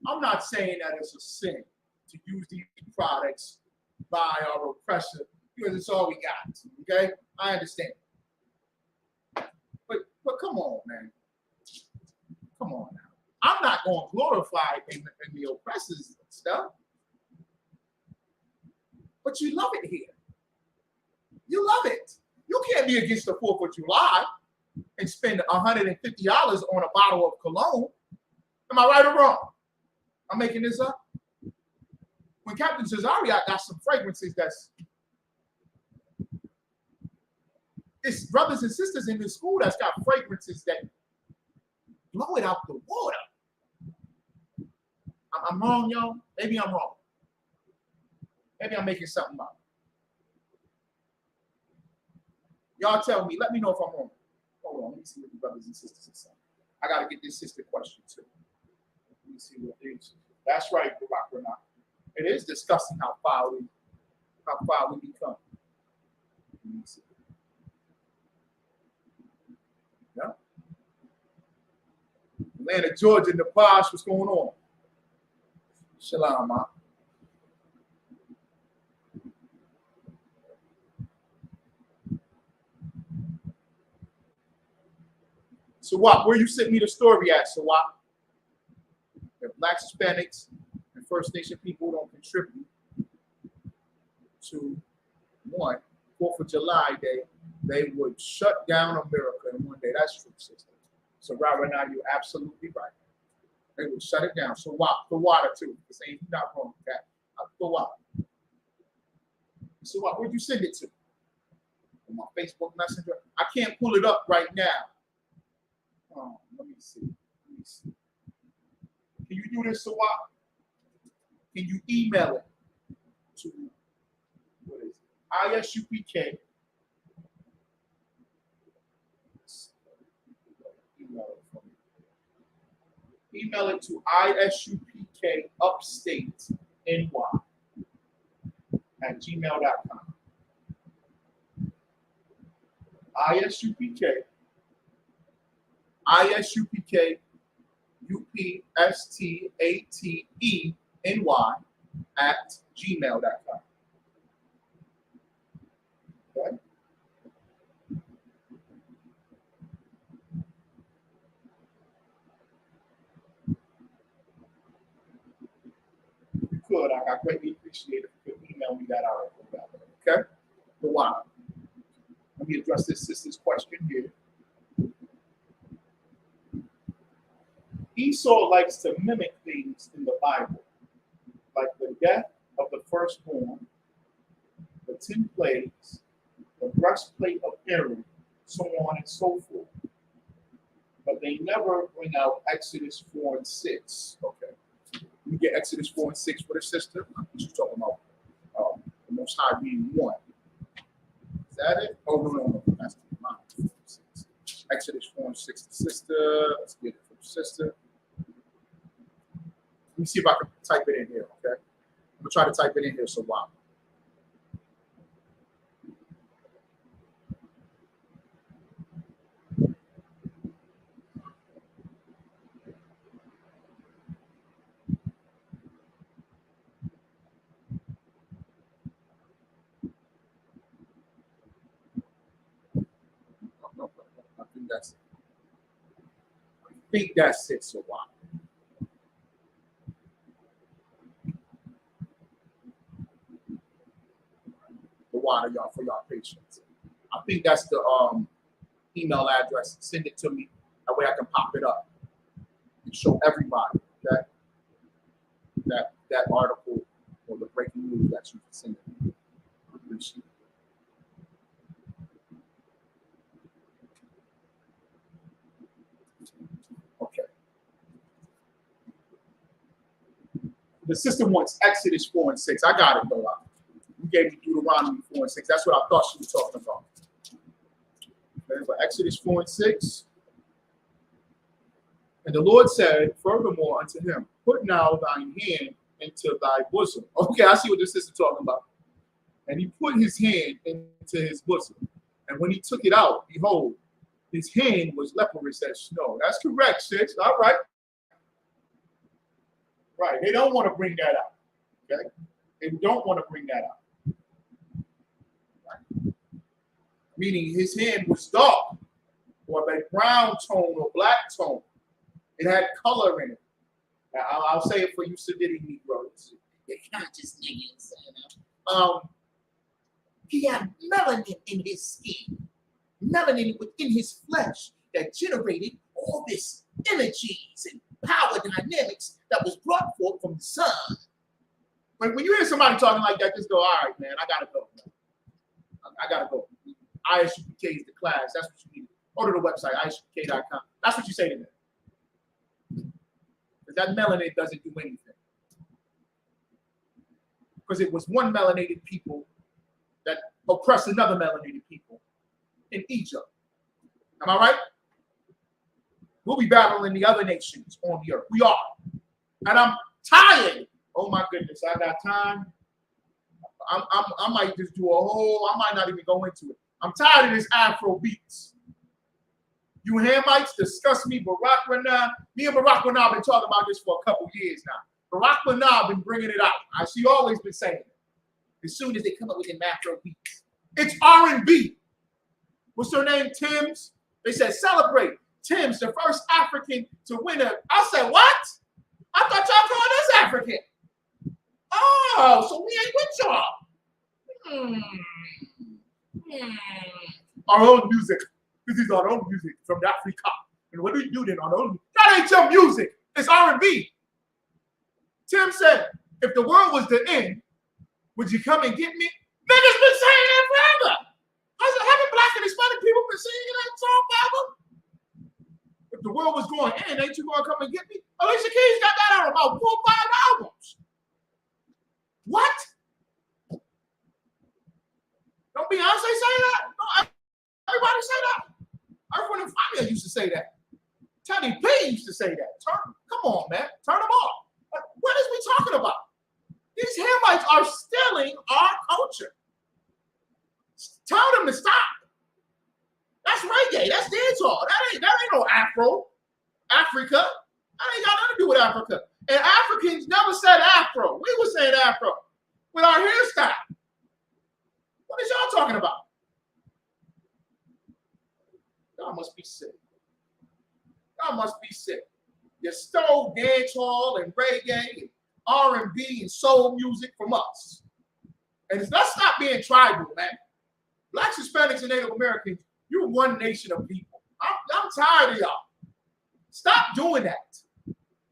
I'm not saying that it's a sin to use these products by our oppressor because it's all we got. Okay, I understand. But come on, man. Come on now. I'm not going to glorify in the oppressor's stuff. But you love it here. You love it. You can't be against the 4th of July and spend $150 on a bottle of cologne. Am I right or wrong? I'm making this up. When Captain Cesario got some fragrances it's brothers and sisters in this school that's got fragrances that blow it out the water. I'm wrong, y'all. Maybe I'm wrong. Maybe I'm making something up. Y'all tell me. Let me know if I'm wrong. Hold on. Let me see what the brothers and sisters are saying. I got to get this sister question too. Let me see what it is. That's right, Barack or not. It is disgusting how far we become. Let me see. Yeah. Atlanta, Georgia, in the posh. What's going on? Shalom, ma. So what? Where you sent me the story at? So what? If Black, Hispanics, and First Nation people don't contribute to 4th of July Day, they would shut down America in one day. That's true, sister. So right now, you're absolutely right. They would shut it down. So what? The water too. The same, you're not wrong with that. The water. So what? Where'd you send it to? On my Facebook Messenger. I can't pull it up right now. Let me see. Can you do this, Sawat? Can you email it to, what is it? ISUPK. Email it to ISUPK Upstate NY at gmail.com. ISUPK UPSTATENY Okay. If you could, I greatly appreciate it if you could email me that article. Okay? The why. Let me address this sister's question here. Esau likes to mimic things in the Bible, like the death of the firstborn, the 10 plagues, the breastplate of Aaron, so on and so forth. But they never bring out Exodus 4 and 6. Okay. You get Exodus 4 and 6 for the sister. What you talking about? The Most High being one. Is that it? Oh, no. That's mine. Exodus 4 and 6 the sister. Let's get it from the sister. Let me see if I can type it in here, okay? I'm going to try to type it in here, so wow. No. I think that's it, so wow. The water, y'all, for y'all patience. I think that's the email address. Send it to me. That way I can pop it up and show everybody that article or the breaking news that you can send it. Appreciate it. Okay. The system wants Exodus 4 and 6. I got it, though. You gave me Deuteronomy 4 and 6. That's what I thought she was talking about. Okay, but Exodus 4 and 6. And the Lord said, furthermore unto him, put now thine hand into thy bosom. Okay, I see what this sister talking about. And he put his hand into his bosom. And when he took it out, behold, his hand was leprous as snow. That's correct, sis. All right. Right. They don't want to bring that out. Okay? They don't want to bring that out. Right. Meaning his hand was dark, or like brown tone or black tone. It had color in it. Now, I'll say it for you Semitic Negroes. You're conscious niggas. He had melanin in his skin, melanin within his flesh that generated all this energies and power dynamics that was brought forth from the sun. When you hear somebody talking like that, just go, all right, man, I gotta go. I gotta go. ISUPK is the class. That's what you need. Go to the website, ISUPK.com. That's what you say to them. Because that melanin doesn't do anything. Because it was one melanated people that oppressed another melanated people in Egypt. Am I right? We'll be battling the other nations on the earth. We are. And I'm tired. Oh my goodness, I got time. I might just do a whole, I might not even go into it. I'm tired of this Afro beats. You Hamites discuss me, Barack Ranab. Me and Barack Ranab have been talking about this for a couple years now. Barack Ranab been bringing it out. She always been saying it. As soon as they come up with an Afro beats. It's R&B. What's her name? Tim's. They said celebrate. Tim's, the first African to win a. I said, what? I thought y'all called us African. Oh, so we ain't with y'all. Our own music. This is our own music from Africa. And what do you do then? Our own. That ain't your music. It's R&B. Tim said, if the world was the end, would you come and get me? Niggas been saying that forever. I said, haven't Black and Hispanic people been singing that song forever? If the world was going in, ain't you going to come and get me? Alicia Keys got that out about 4 or 5 albums. What? Don't Beyonce say that? Don't everybody say that? Earth, Wind, and Fire used to say that. Teddy P used to say that. Come on, man. Turn them off. What is we talking about? These Hamites are stealing our culture. Tell them to stop. That's reggae. That's dancehall. That ain't no Afro. Africa. That ain't got nothing to do with Africa. And Africans never said Afro. We were saying Afro with our hairstyle. What is y'all talking about? Y'all must be sick. Y'all must be sick. You stole dancehall and reggae and R&B and soul music from us. And let's stop being tribal, man. Blacks, Hispanics, and Native Americans, you're one nation of people. I'm tired of y'all. Stop doing that.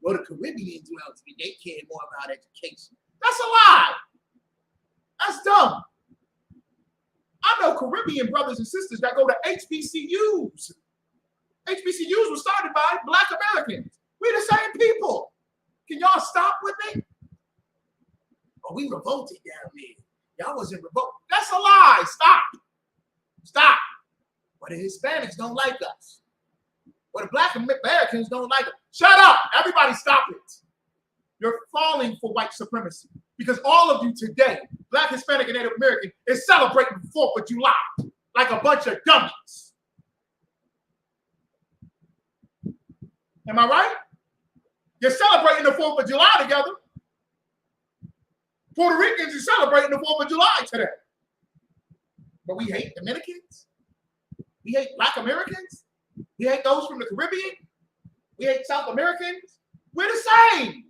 Well, the Caribbeans, well, they care more about education. That's a lie. That's dumb. I know Caribbean brothers and sisters that go to HBCUs. HBCUs were started by Black Americans. We're the same people. Can y'all stop with me? Oh, we revolted down there. Y'all wasn't revolted. That's a lie. Stop. Stop. But the Hispanics don't like us. But the Black Americans don't like us. Shut up. Everybody stop it. You're falling for white supremacy. Because all of you today, Black, Hispanic, and Native American, is celebrating the 4th of July like a bunch of dummies. Am I right? You're celebrating the 4th of July together. Puerto Ricans are celebrating the 4th of July today. But we hate Dominicans. We hate Black Americans. We hate those from the Caribbean. We hate South Americans. We're the same.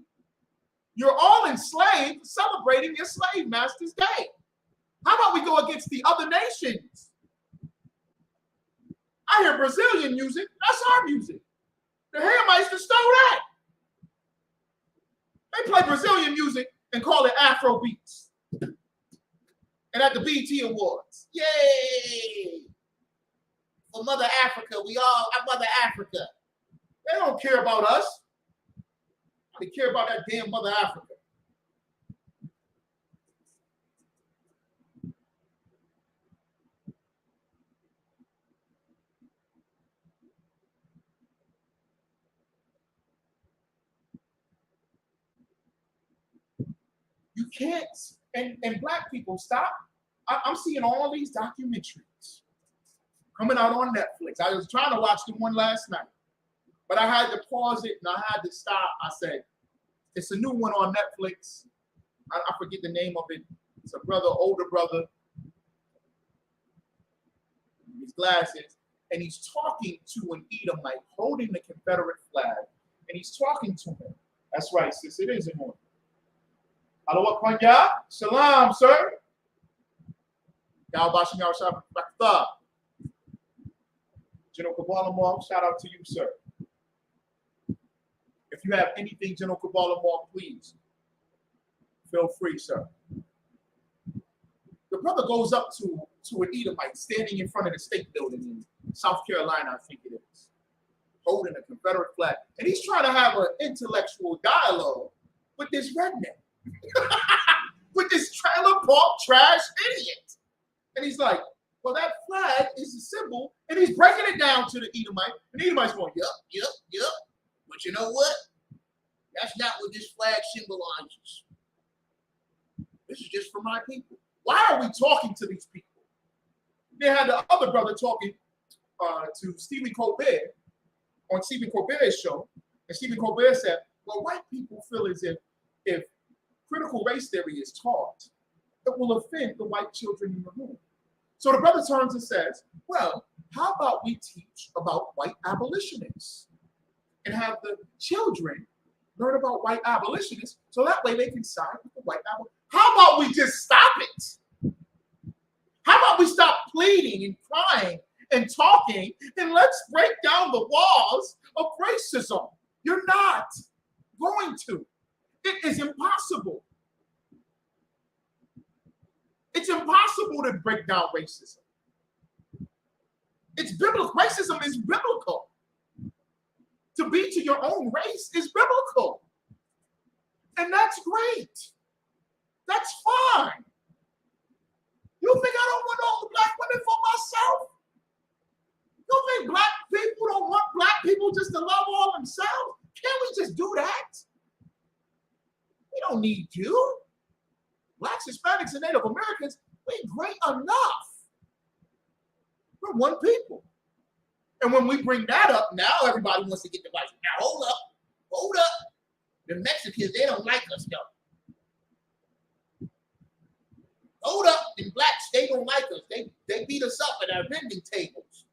You're all enslaved, celebrating your slave master's day. How about we go against the other nations? I hear Brazilian music. That's our music. The Hairmeisters stole that. They play Brazilian music and call it Afro beats. And at the BET Awards, yay! For Mother Africa, Mother Africa. They don't care about us. They care about that damn Mother Africa. You can't, and Black people, stop. I'm seeing all these documentaries coming out on Netflix. I was trying to watch the one last night, but I had to pause it and I had to stop. I said, it's a new one on Netflix. I forget the name of it. It's a brother, older brother. His glasses. And he's talking to an Edomite holding the Confederate flag. And he's talking to him. That's right, sis. It is in one. Aloha Kwanya. Shalom, sir. Yawbashim Yawashab Rakta. General Kabbalah, shout out to you, sir. If you have anything, General Kabbalah, please feel free, sir. The brother goes up to an Edomite standing in front of the state building in South Carolina, I think it is, holding a Confederate flag. And he's trying to have an intellectual dialogue with this redneck, with this trailer park trash idiot. And he's like, well, that flag is a symbol. And he's breaking it down to the Edomite. And the Edomite's going, yup. But you know what? That's not what this flag symbolizes. This is just for my people. Why are we talking to these people? They had the other brother talking to Stephen Colbert on Stephen Colbert's show. And Stephen Colbert said, well, white people feel as if critical race theory is taught, it will offend the white children in the room. So the brother turns and says, well, how about we teach about white abolitionists and have the children learn about white abolitionists so that way they can side with the white abolitionists. How about we just stop it? How about we stop pleading and crying and talking and let's break down the walls of racism? You're not going to. It is impossible. It's impossible to break down racism. It's biblical. Racism is biblical. To be to your own race is biblical. And that's great. That's fine. You think I don't want all the black women for myself? You think black people don't want black people just to love all themselves? Can't we just do that? We don't need you. Blacks, Hispanics, and Native Americans, we're great enough. We're one people. And when we bring that up, now everybody wants to get the white. Now, hold Hold up. The Mexicans, they don't like us, though. Hold up. The blacks, they don't like us. They beat us up at our vending tables.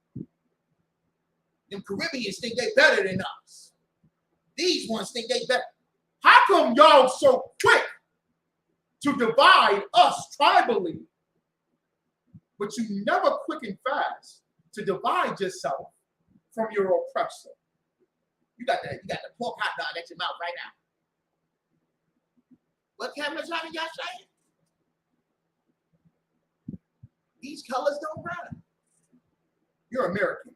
Them Caribbeans think they better than us. These ones think they better. How come y'all so quick to divide us tribally, but you never quick and fast to divide yourself from your oppressor? You got the pork hot dog at your mouth right now. What cameras are y'all saying? These colors don't matter. You're American.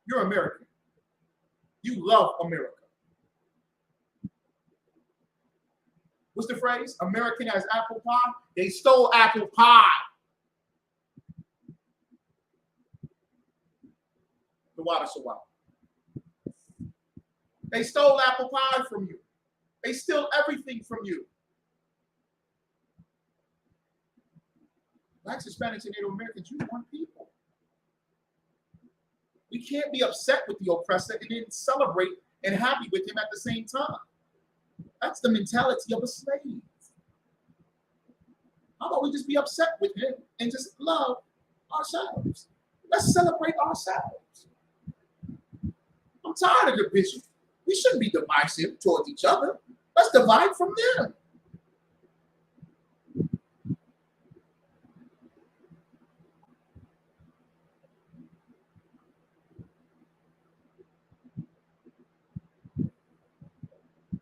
You're American. You love America. What's the phrase? American as apple pie? They stole apple pie. The water so wild. They stole apple pie from you. They steal everything from you. Blacks, Hispanics, and Native Americans, you're one people. We can't be upset with the oppressor and then celebrate and happy with him at the same time. That's the mentality of a slave. How about we just be upset with him and just love ourselves? Let's celebrate ourselves. I'm tired of division. We shouldn't be divisive towards each other. Let's divide from them.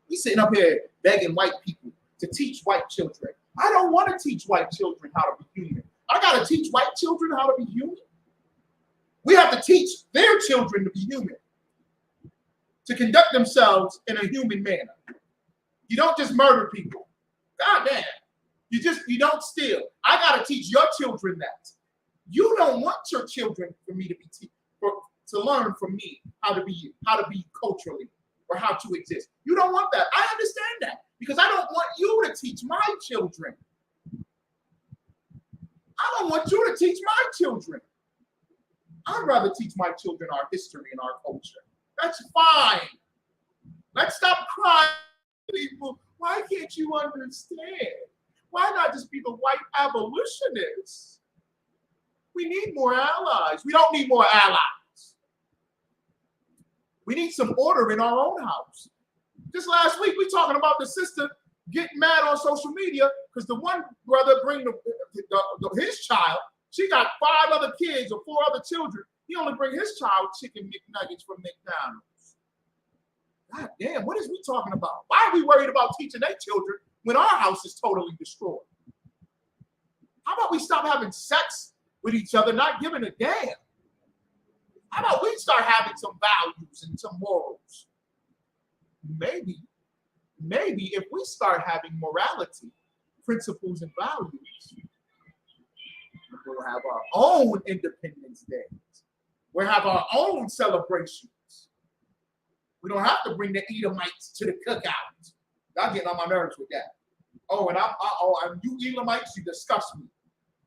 We sitting up here begging white people to teach white children. I don't want to teach white children how to be human. I got to teach white children how to be human. We have to teach their children to be human, to conduct themselves in a human manner. You don't just murder people. God damn. You don't steal. I got to teach your children that. You don't want your children for me to be to learn from me how to be culturally or how to exist. You don't want that. I understand that because I don't want you to teach my children. I don't want you to teach my children. I'd rather teach my children our history and our culture. That's fine. Let's stop crying, people. Why can't you understand? Why not just be the white abolitionists? We need more allies. We don't need more allies. We need some order in our own house. Just last week, we talking about the sister getting mad on social media because the one brother bring his child. She got 5 other kids or 4 other children. He only bring his child chicken McNuggets from McDonald's. God damn, what is we talking about? Why are we worried about teaching their children when our house is totally destroyed? How about we stop having sex with each other, not giving a damn? How about we start having some values and some morals? Maybe if we start having morality, principles, and values, we'll have our own Independence Days. We'll have our own celebrations. We don't have to bring the Edomites to the cookout. I'm getting on my nerves with that. Oh, and you Elamites, you disgust me.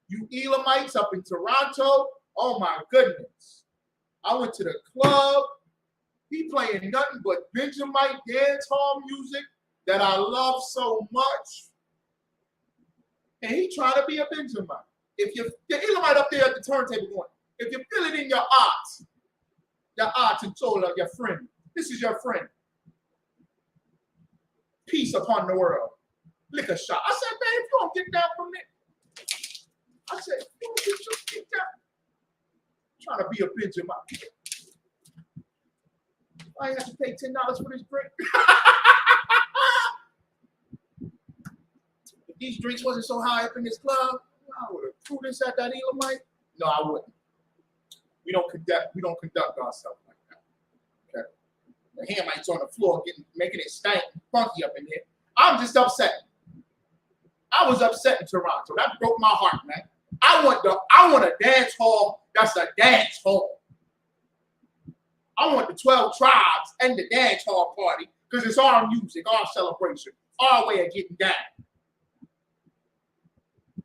You Elamites up in Toronto, oh my goodness. I went to the club. He playing nothing but Benjamite dance hall music that I love so much. And he trying to be a Benjamite. If you're the Elamite up there at the turntable going, if you feel it in your heart and soul of your friend, this is your friend. Peace upon the world. Liquor shot. I said, man, if you don't get down from it. I said, you don't get down. Trying to be a Benjamin. I have to pay $10 for this drink. If these drinks wasn't so high up in this club, I would have threw this at that Elamite. No, I wouldn't. We don't conduct ourselves like that. Okay. The Hamites on the floor making it stank and funky up in here. I'm just upset. I was upset in Toronto. That broke my heart, man. I want a dance hall that's a dance hall. I want the 12 tribes and the dance hall party because it's our music, our celebration, our way of getting down.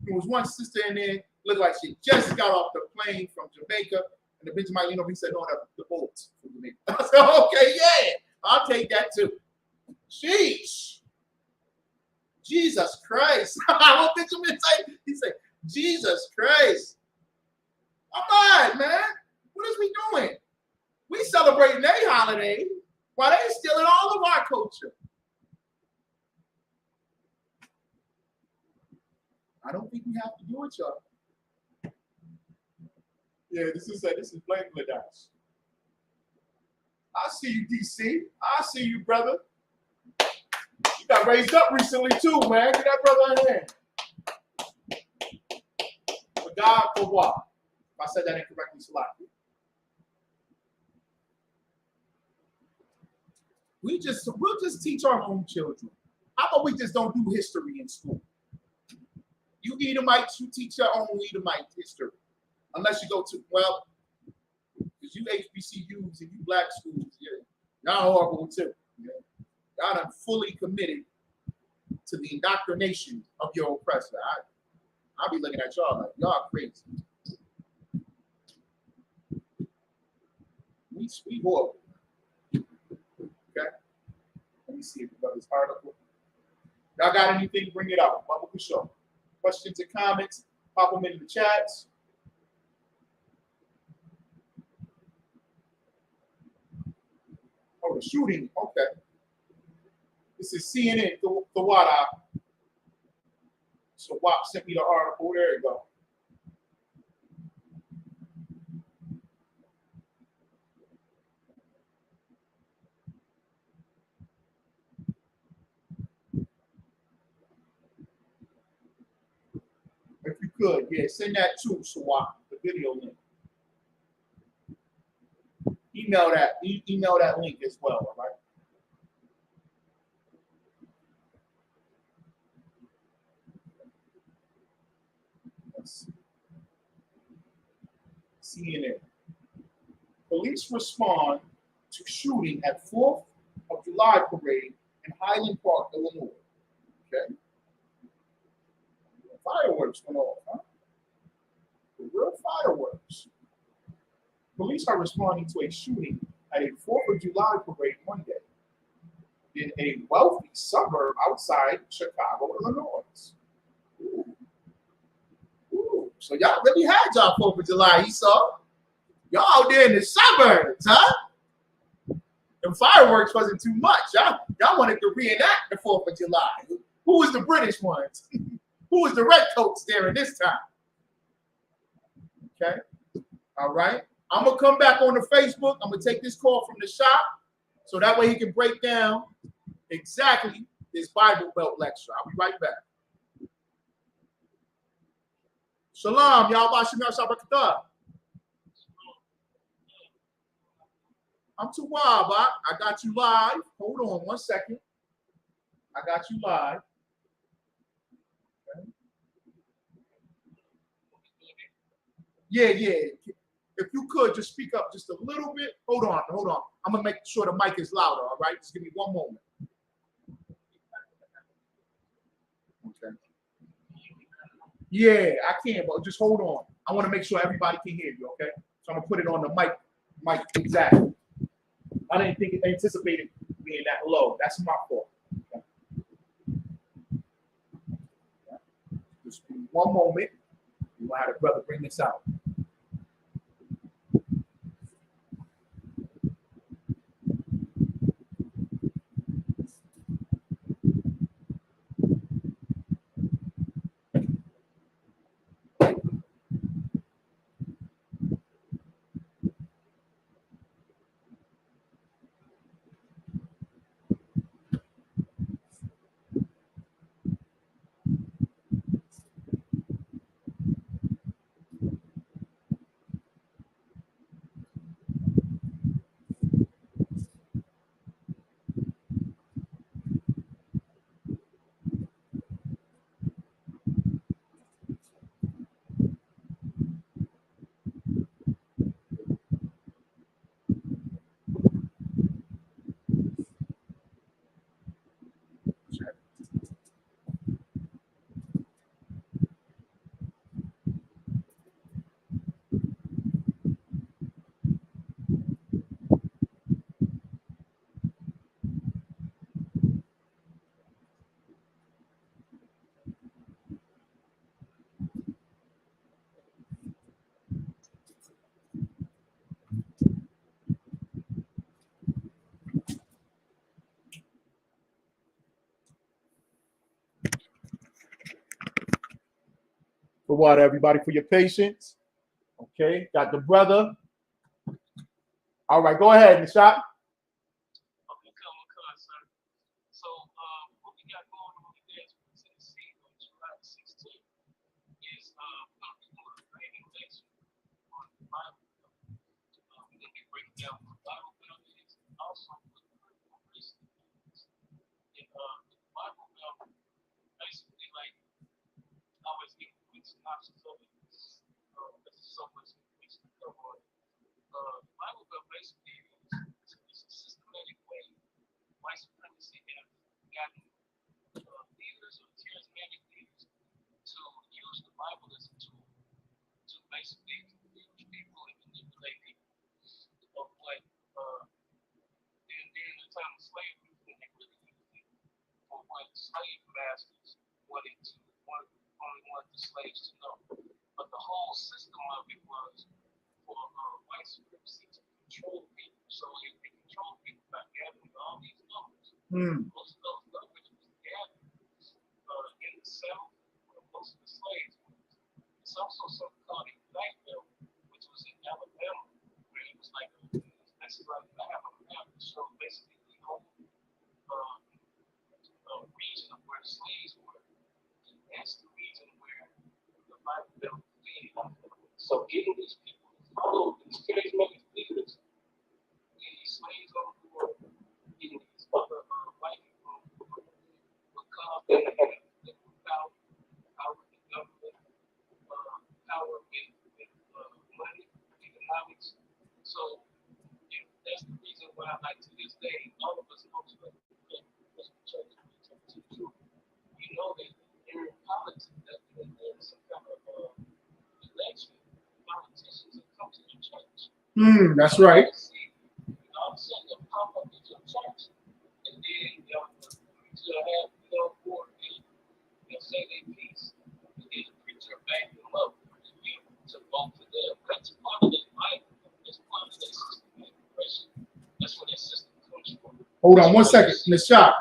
There was one sister in there, looked like she just got off the plane from Jamaica, and the Benjamin, he said, no, the boat from Jamaica. I said, okay, yeah. I'll take that too. Sheesh. Jesus Christ. I don't think you meant say. He said, Jesus Christ. Come on, man. What is we doing? We celebrating their holiday while they stealing all of our culture. I don't think we have to do it, y'all. Yeah, this is Bangladesh. I see you, DC. I see you, brother. You got raised up recently too, man. Get that brother in here. For God, for what? If I said that incorrectly, Salaki. We'll just teach our own children. How about we just don't do history in school? You Edomites, you teach your own Edomite history. Unless you go to, well, because you HBCUs and you black schools, yeah, y'all horrible too. Yeah. Y'all done fully committed to the indoctrination of your oppressor. I'll be looking at y'all like, y'all crazy. We horrible. Okay? Let me see if you got this article. Y'all got anything, bring it out. Bubba for sure. Questions and comments, pop them in the chats. Oh, the shooting. Okay. This is CNN, the Wada. So WAP sent me the article. There you go. If you could, yeah, send that to Sawak, the video link. Email that link as well, all right? Let's see. CNN. Police respond to shooting at 4th of July parade in Highland Park, Illinois. Okay. Fireworks went off, huh? The real fireworks. Police are responding to a shooting at a 4th of July parade Monday in a wealthy suburb outside Chicago, Illinois. Ooh. Ooh. So y'all really had y'all 4th of July, you saw? Y'all out there in the suburbs, huh? The fireworks wasn't too much. Y'all wanted to reenact the 4th of July. Who was the British ones? Who was the redcoats there in this time? Okay. All right. I'm going to come back on the Facebook. I'm going to take this call from the shop so that way he can break down exactly this Bible Belt lecture. I'll be right back. Shalom, y'all. I'm too wild, Bob. I got you live. Hold on 1 second. I got you live. Okay. Yeah. If you could just speak up just a little bit. Hold on. I'm gonna make sure the mic is louder. All right, just give me 1 moment. Okay. Yeah, I can, but just hold on. I want to make sure everybody can hear you. Okay, so I'm gonna put it on the mic exactly. I didn't anticipate it being that low. That's my fault. Okay. Just give me 1 moment. We will have the brother bring this out. for what, everybody, for your patience. Okay, got the brother. All right, go ahead, Nishad. So getting these people to follow these charismatic leaders, these slaves on the board, getting these other white people would cause them to have power with the government, power with money, economics. So that's the reason why, like to this day, all of us know that church, we know that in politics, that there's some kind of election. Politicians that come to the church. That's right. All of a sudden, they'll pop up into the church, and then they'll have board meeting. They'll say their piece, and then the preacher back them up to vote for them. That's part of their life. That's part of their systematic oppression. That's where their system comes from. Hold on one second, Nishad.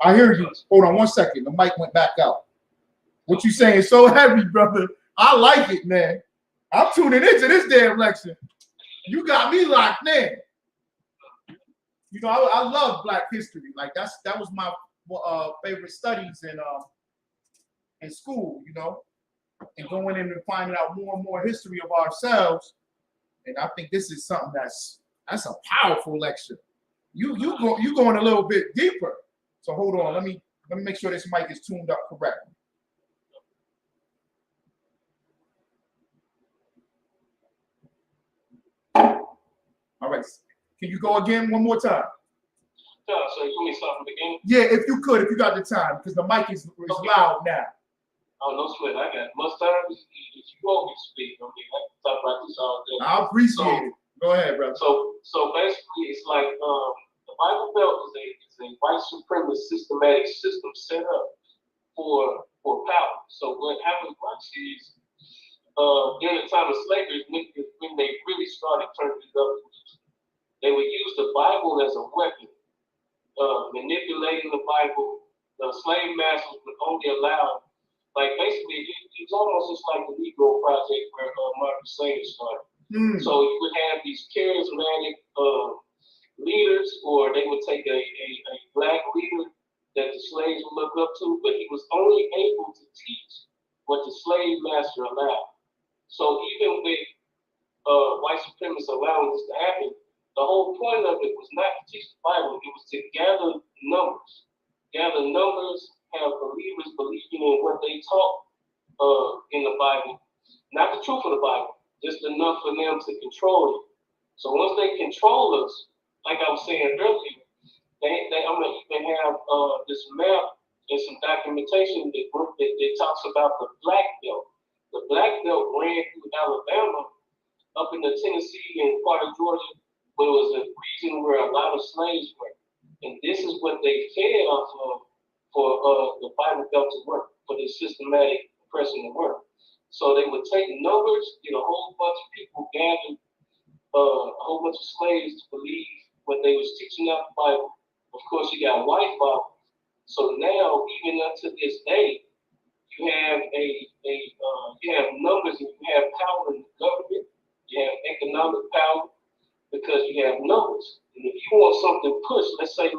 I hear you. Hold on one second. The mic went back out. What you saying is so heavy, brother. I like it, man. I'm tuning into this damn lecture. You got me locked in. You know, I love Black history. Like that was my favorite studies in school. You know, and going in and finding out more and more history of ourselves. And I think this is something that's a powerful lecture. You going a little bit deeper. So hold on. Let me make sure this mic is tuned up correctly. All right. Can you go again one more time? So you want me to start from the beginning? Yeah, if you could, if you got the time, because the mic is loud now. Oh, no sweat. I got much time. If you want me to speak, I can talk about this all day. I appreciate it. Go ahead, brother. So basically, it's like the Bible Belt is a white supremacist systematic system set up for power. So what happens once is during the time of slavery, when they really started turning it up, they would use the Bible as a weapon, manipulating the Bible. The slave masters would only allow, like basically, it's almost just like the Negro Project where Martin Sanger started. So you would have these charismatic leaders, or they would take a Black leader that the slaves would look up to, but he was only able to teach what the slave master allowed. So even with white supremacists allowing this to happen, the whole point of it was not to teach the Bible, it was to gather numbers. Gather numbers, have believers believing in what they taught in the Bible. Not the truth of the Bible, just enough for them to control it. So once they control us, like I was saying earlier, I'm going to even have this map and some documentation that talks about the Black Belt. The Black Belt ran through Alabama up into Tennessee and part of Georgia, but it was a region where a lot of slaves were. And this is what they fed off of for the Bible Belt to work, for the systematic oppression to work. So they would take numbers, get a whole bunch of people gathered, a whole bunch of slaves to believe what they was teaching out the Bible. Of course, you got white fathers. So now, even up to this day, you have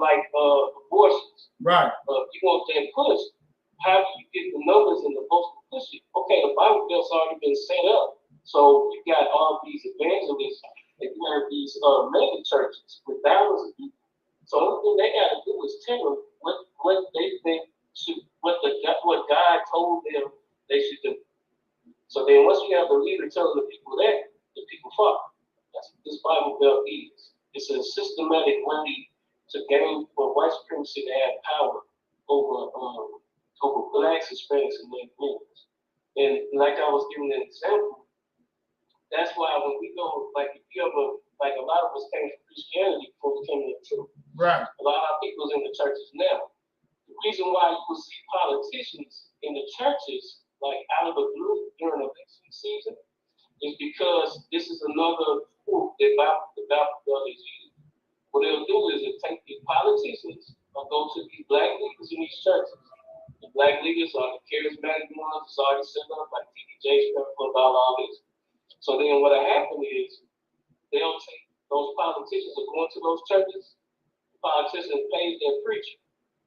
like abortions. Right. You want that push. How do you get the numbers and the votes to push it? Okay, the Bible Belt's already been set up. So you got all these evangelists and you have these mega churches with thousands of people. So the only thing they got to do is tell them what they think what God told them they should do. So then once you have the leader telling the people that, the people follow. That's what this Bible Belt is. It's a systematic way to gain for white supremacy to have power over blacks, Hispanics, and Latinos. And like I was giving an example, that's why when we go, like if you ever, like a lot of us came from Christianity before we came to the truth. Right. A lot of people's in the churches now. The reason why you will see politicians in the churches, like out of the blue during election season, is because this is another tool that the Bible Belt is using. What they'll do is they'll take these politicians and go to these black leaders in these churches. The black leaders are the charismatic ones, it's already set up, like TD Jakes, about all this. So then what'll happen is they'll take those politicians are going to those churches, the politician pays their preacher.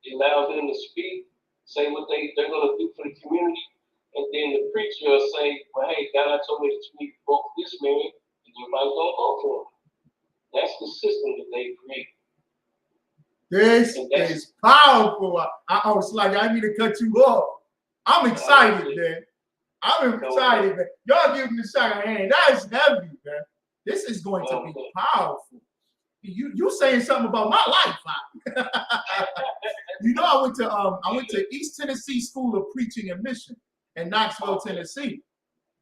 It allows them to speak, say what they're going to do for the community, and then the preacher will say, well, hey, God told me that you need to vote for this man, and everybody's going to vote for him. That's the system that they create. This is powerful. I was like, I need to cut you off. I'm excited, man. I'm excited, man. Y'all give me the second hand. That is heavy, man. This is going to be powerful. You saying something about my life, You know, I went to East Tennessee School of Preaching and Mission in Knoxville, Tennessee,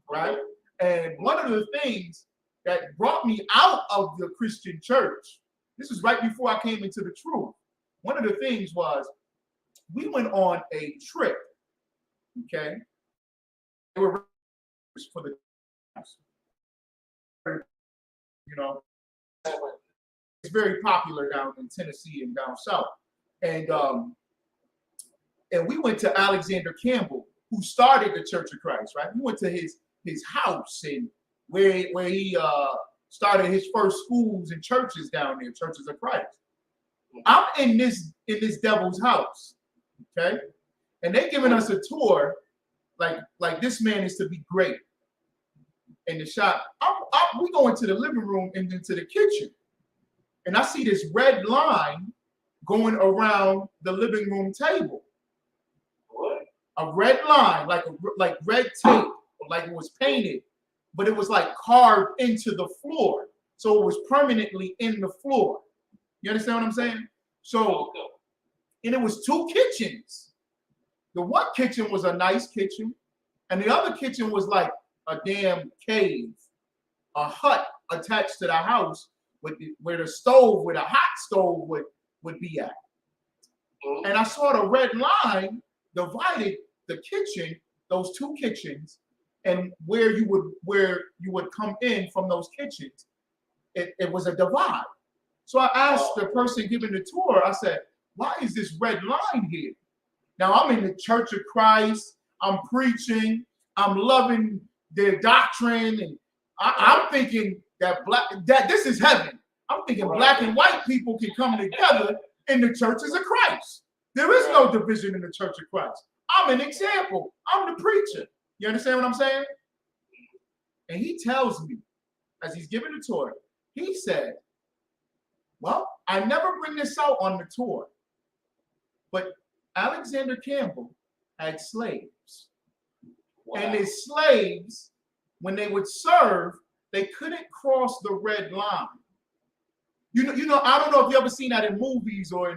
right? And one of the things that brought me out of the Christian church, this was right before I came into the truth. One of the things was we went on a trip, okay? They were for the, you know, it's very popular down in Tennessee and down south. And we went to Alexander Campbell, who started the Church of Christ, right? We went to his house and where he started his first schools and churches down there, Churches of Christ. I'm in this devil's house, okay? And they're giving us a tour, like this man is to be great. In the shop, we go into the living room and into the kitchen, and I see this red line going around the living room table. What? A red line, like red tape, like it was painted, but it was like carved into the floor, so it was permanently in the floor. You understand what I'm saying? So, and it was two kitchens. The one kitchen was a nice kitchen, and the other kitchen was like a damn cave, a hut attached to the house where the stove, where the hot stove would be at. And I saw the red line divided the kitchen, those two kitchens, and where you would come in from those kitchens, it was a divide. So I asked the person giving the tour, I said, why is this red line here? Now I'm in the Church of Christ, I'm preaching, I'm loving their doctrine, and I'm thinking that this is heaven. I'm thinking black and white people can come together in the Churches of Christ. There is no division in the Church of Christ. I'm an example. I'm the preacher. You understand what I'm saying? And he tells me, as he's giving the tour, he said, well, I never bring this out on the tour, but Alexander Campbell had slaves. Wow. And his slaves, when they would serve, they couldn't cross the red line. You know, I don't know if you ever seen that in movies or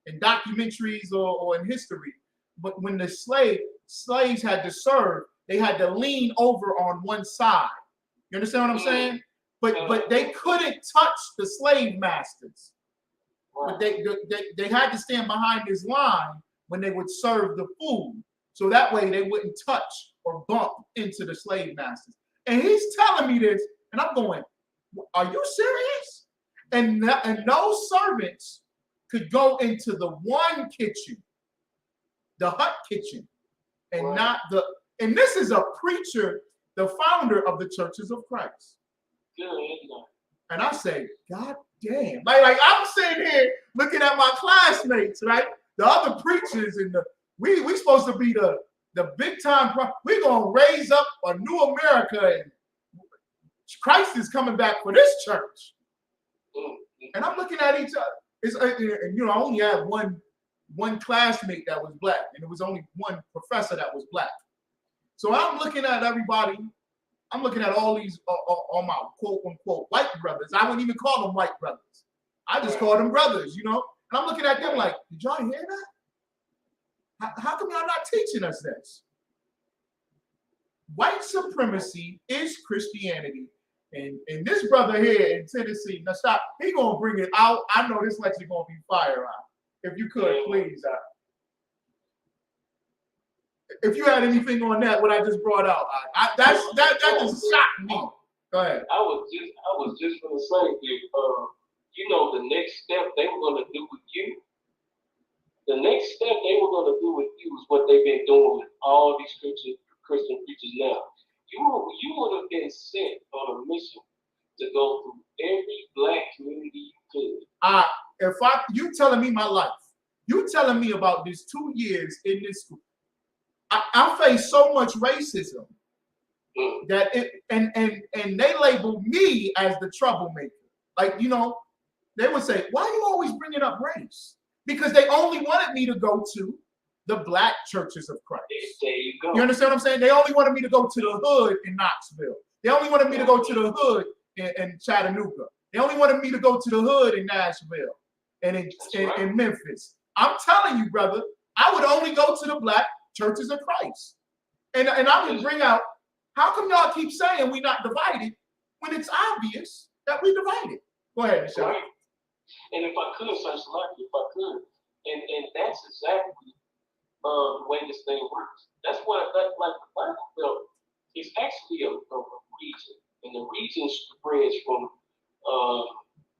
in documentaries or in history, but when the slaves had to serve, they had to lean over on one side. You understand what I'm saying? But they couldn't touch the slave masters. But they had to stand behind this line when they would serve the food. So that way they wouldn't touch or bump into the slave masters. And he's telling me this, and I'm going, are you serious? And no servants could go into the one kitchen, the hut kitchen, and not the, and this is a preacher, the founder of the Churches of Christ. And I say, God damn. Like I'm sitting here looking at my classmates, right? The other preachers and we supposed to be the big time. We're gonna raise up a new America, and Christ is coming back for this church. And I'm looking at each other. And I only had one classmate that was black, and it was only one professor that was black. So I'm looking at everybody. I'm looking at all these, all my quote unquote white brothers. I wouldn't even call them white brothers. I just call them brothers, And I'm looking at them like, did y'all hear that? How come y'all not teaching us this? White supremacy is Christianity. And this brother here in Tennessee, now stop, he gonna bring it out. I know this lecture gonna be fire out. If you could, please. If you had anything on that, what I just brought out, that just shocked me. Go ahead. I was just gonna say that the next step they were gonna do with you. The next step they were gonna do with you is what they've been doing with all these Christian preachers now. You would have been sent on a mission to go through every black community you could. You telling me my life, you telling me about these 2 years in this school. I face so much racism that and they label me as the troublemaker. Like, they would say, why are you always bringing up race? Because they only wanted me to go to the black churches of Christ. There you go. You understand what I'm saying? They only wanted me to go to the hood in Knoxville. They only wanted me to go to the hood in Chattanooga. They only wanted me to go to the hood in Nashville and in Memphis. I'm telling you, brother, I would only go to the black churches of Christ. And I would bring out, how come y'all keep saying we're not divided when it's obvious that we're divided? Go ahead, Michelle. Right. And if I could, and that's exactly the way this thing works. That's why, like the Bible Belt is actually a region, and the region spreads from a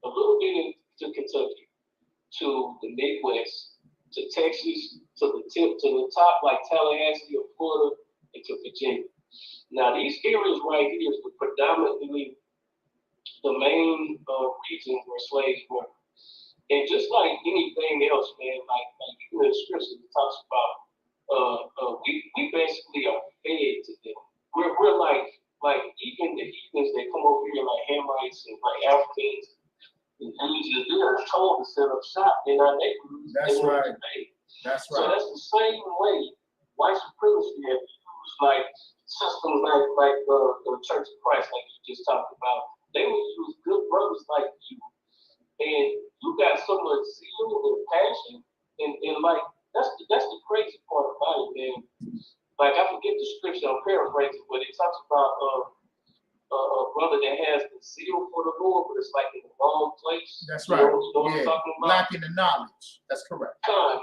little bit into Kentucky to the Midwest, to Texas, to the top, like Tallahassee or Florida, and to Virginia. Now, these areas right here is predominantly the main region where slaves were. And just like anything else, man, like even in the scripture, it talks about we basically are fed to them. We're like even the heathens that come over here, like Hamites and like Africans and Asians, they are told to set up shop in our neighborhoods. That's right. That's right. So that's the same way white supremacy has used like systems like the Church of Christ, like you just talked about. They would use good brothers like you. And you got so much zeal and passion, and like that's the crazy part about it, man. Like I forget the scripture, I'm paraphrasing, but it talks about a brother that has the zeal for the Lord, but it's like in the wrong place. That's right. You know what I'm talking about? Lacking the knowledge. That's correct. Come.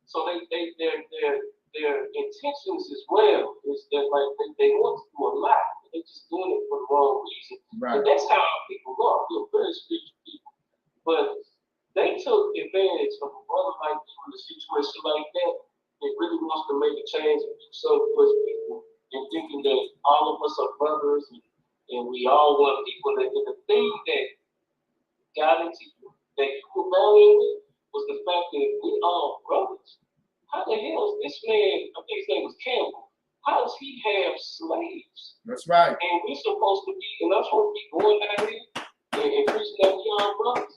So their intentions as well is that like they want to do a lot, but they're just doing it for the wrong reason. Right. And that's how people are. They're very spiritual people. But they took advantage of a brother like you in a situation like that. It really wants to make a change and do something for his people, and thinking that all of us are brothers and we all want people. And the thing that got into you, that you were valuing with, was the fact that we all brothers. How the hell is this man, I think his name was Campbell, how does he have slaves? That's right. And we're supposed to be, and I'm supposed to be going down here and preaching that we all brothers.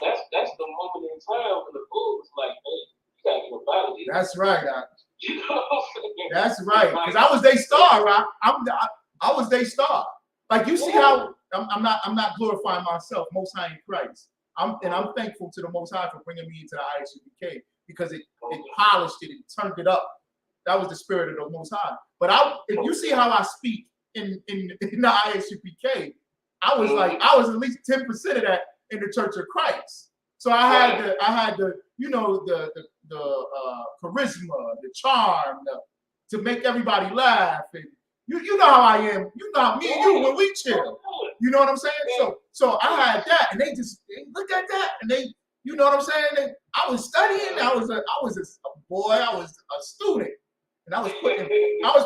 That's the moment in time when the bull was like, hey, you gotta get about it. That's right, Doc. You know what I'm saying? That's right. Because I was their star, right? I was their star. Like you see how I'm not glorifying myself, Most High in Christ. I'm thankful to the Most High for bringing me into the ISUPK because it polished it, it turned it up. That was the spirit of the Most High. But if you see how I speak in the ISUPK, I was at least 10% of that in the Church of Christ. So I had the charisma, the charm, to make everybody laugh. And you know how I am. You know how me and you when we chill. You know what I'm saying? So I had that, and they look at that, and they, you know what I'm saying? I was studying. I was a boy. I was a student, and I was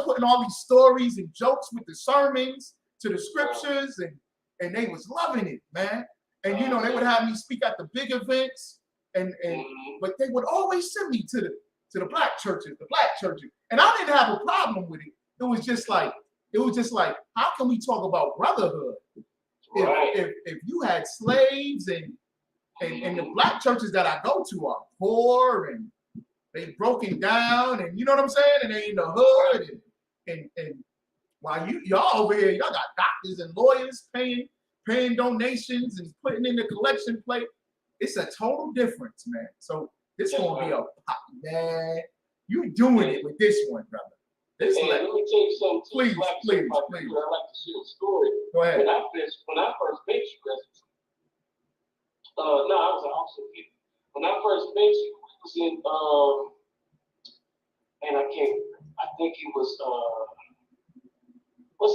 putting all these stories and jokes with the sermons to the scriptures, and they was loving it, man. And you know, they would have me speak at the big events, and but they would always send me to the black churches, and I didn't have a problem with it. It was just like, how can we talk about brotherhood if you had slaves and the black churches that I go to are poor and they broken down, and you know what I'm saying, and they in the hood, and while y'all over here, y'all got doctors and lawyers paying donations and putting in the collection plate. It's a total difference, man. So this gonna be a man. You doing it with this one, brother. This let me tell you something. Please. I like to share a story. Go ahead. When I first met you, no, I was also here. When I first met you, we was in I think it was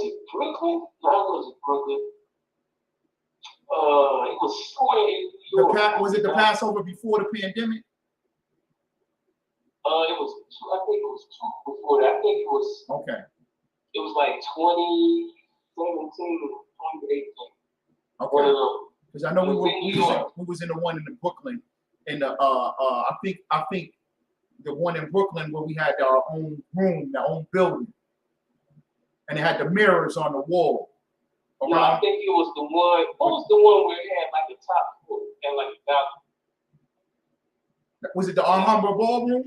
it Brooklyn? No, it wasn't Brooklyn. It was somewhere in New York. Was it the Passover before the pandemic? I think it was two before that. I think it was okay. It was like 2017 or 2018. Okay. Because I know we was in the one in the Brooklyn, and I think the one in Brooklyn where we had our own room, our own building, and it had the mirrors on the wall. No, I think it was the one. What was the one where it had like the top floor and like the balcony? Was it the Alhambra Ballroom?